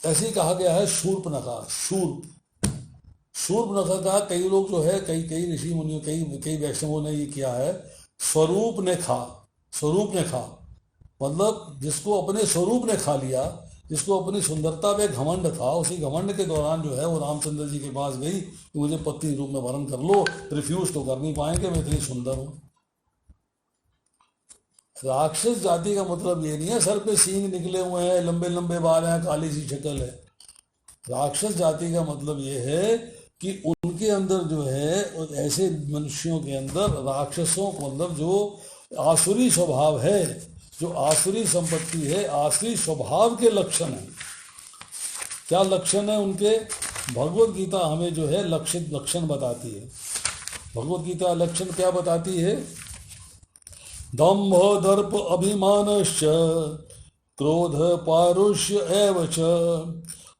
ऐसे ही कहा गया है शूर्पणखा। शूर्पणखा का कई लोग जो है, कई ऋषि मुनियों, कई वैष्णवों ने ये किया है स्वरूप ने खा। स्वरूप ने खा मतलब जिसको अपने स्वरूप ने खा लिया, जिसको अपनी सुंदरता पे घमंड था, उसी घमंड के दौरान जो है वो रामचंद्र जी के पास गई कि मुझे पत्नी रूप में वर्ण कर लो। रिफ्यूज तो कर नहीं पाएंगे, मैं इतनी सुंदर हूं। राक्षस जाति का मतलब ये नहीं है सर पे सींग निकले हुए हैं, लंबे लंबे बाल हैं, काली सी शक्ल है। राक्षस जाति का मतलब ये है कि उनके अंदर जो है, ऐसे मनुष्यों के अंदर राक्षसों को मतलब जो आसुरी स्वभाव है, जो आसुरी संपत्ति है, आसुरी स्वभाव के लक्षण है। क्या लक्षण है उनके? भगवत गीता हमें जो है लक्षण बताती है। भगवत गीता लक्षण क्या बताती है? दंभ दर्प अभिमानश्च क्रोध पारुष्य एव च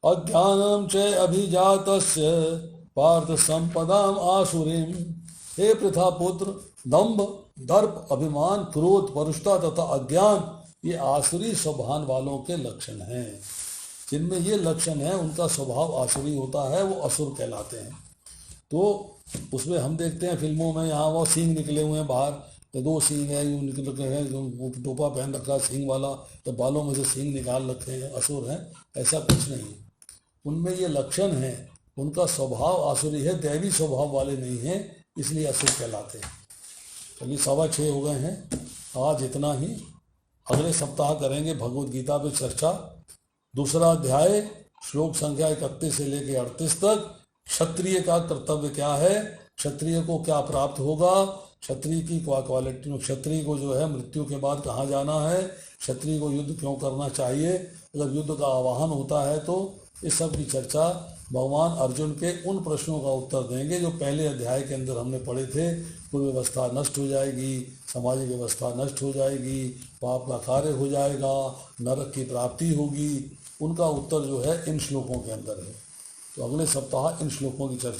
अज्ञानम च अभिजातस्य पार्थ संपदाम आसुरीम। हे पृथा पुत्र, दंभ दर्प अभिमान क्रोध परुषता तथा अज्ञान ये आसुरी स्वभाव वालों के लक्षण हैं। जिनमें ये लक्षण है उनका स्वभाव आसुरी होता है, वो असुर कहलाते हैं। तो उसमें हम देखते हैं फिल्मों में, यहाँ वो सींग निकले हुए हैं बाहर, तो 2 सींग है, यूँ निकल रखे हैं, जो टोपा पहन रखा है सींग वाला, तो बालों में से सींग निकाल रखे हैं, असुर हैं। ऐसा कुछ नहीं है, उनमें ये लक्षण है, उनका स्वभाव आसुरी है, दैवी स्वभाव वाले नहीं हैं, इसलिए असुर कहलाते हैं। अभी 6:15 हो गए हैं, आज इतना ही। अगले सप्ताह करेंगे भगवत गीता पे चर्चा। दूसरा अध्याय श्लोक संख्या 31 से लेकर 38 तक। क्षत्रिय का कर्तव्य क्या है, क्षत्रिय को क्या प्राप्त होगा, क्षत्रिय की क्या क्वालिटी, क्षत्रिय को जो है मृत्यु के बाद कहाँ जाना है, क्षत्रिय को युद्ध क्यों करना चाहिए, अगर युद्ध का आह्वान होता है तो इस सब की चर्चा भगवान अर्जुन के उन प्रश्नों का उत्तर देंगे जो पहले अध्याय के अंदर हमने पढ़े थे। कुल व्यवस्था नष्ट हो जाएगी, सामाजिक व्यवस्था नष्ट हो जाएगी, पाप का कार्य हो जाएगा, नरक की प्राप्ति होगी, उनका उत्तर जो है इन श्लोकों के अंदर है। तो अगले सप्ताह इन श्लोकों की चर्चा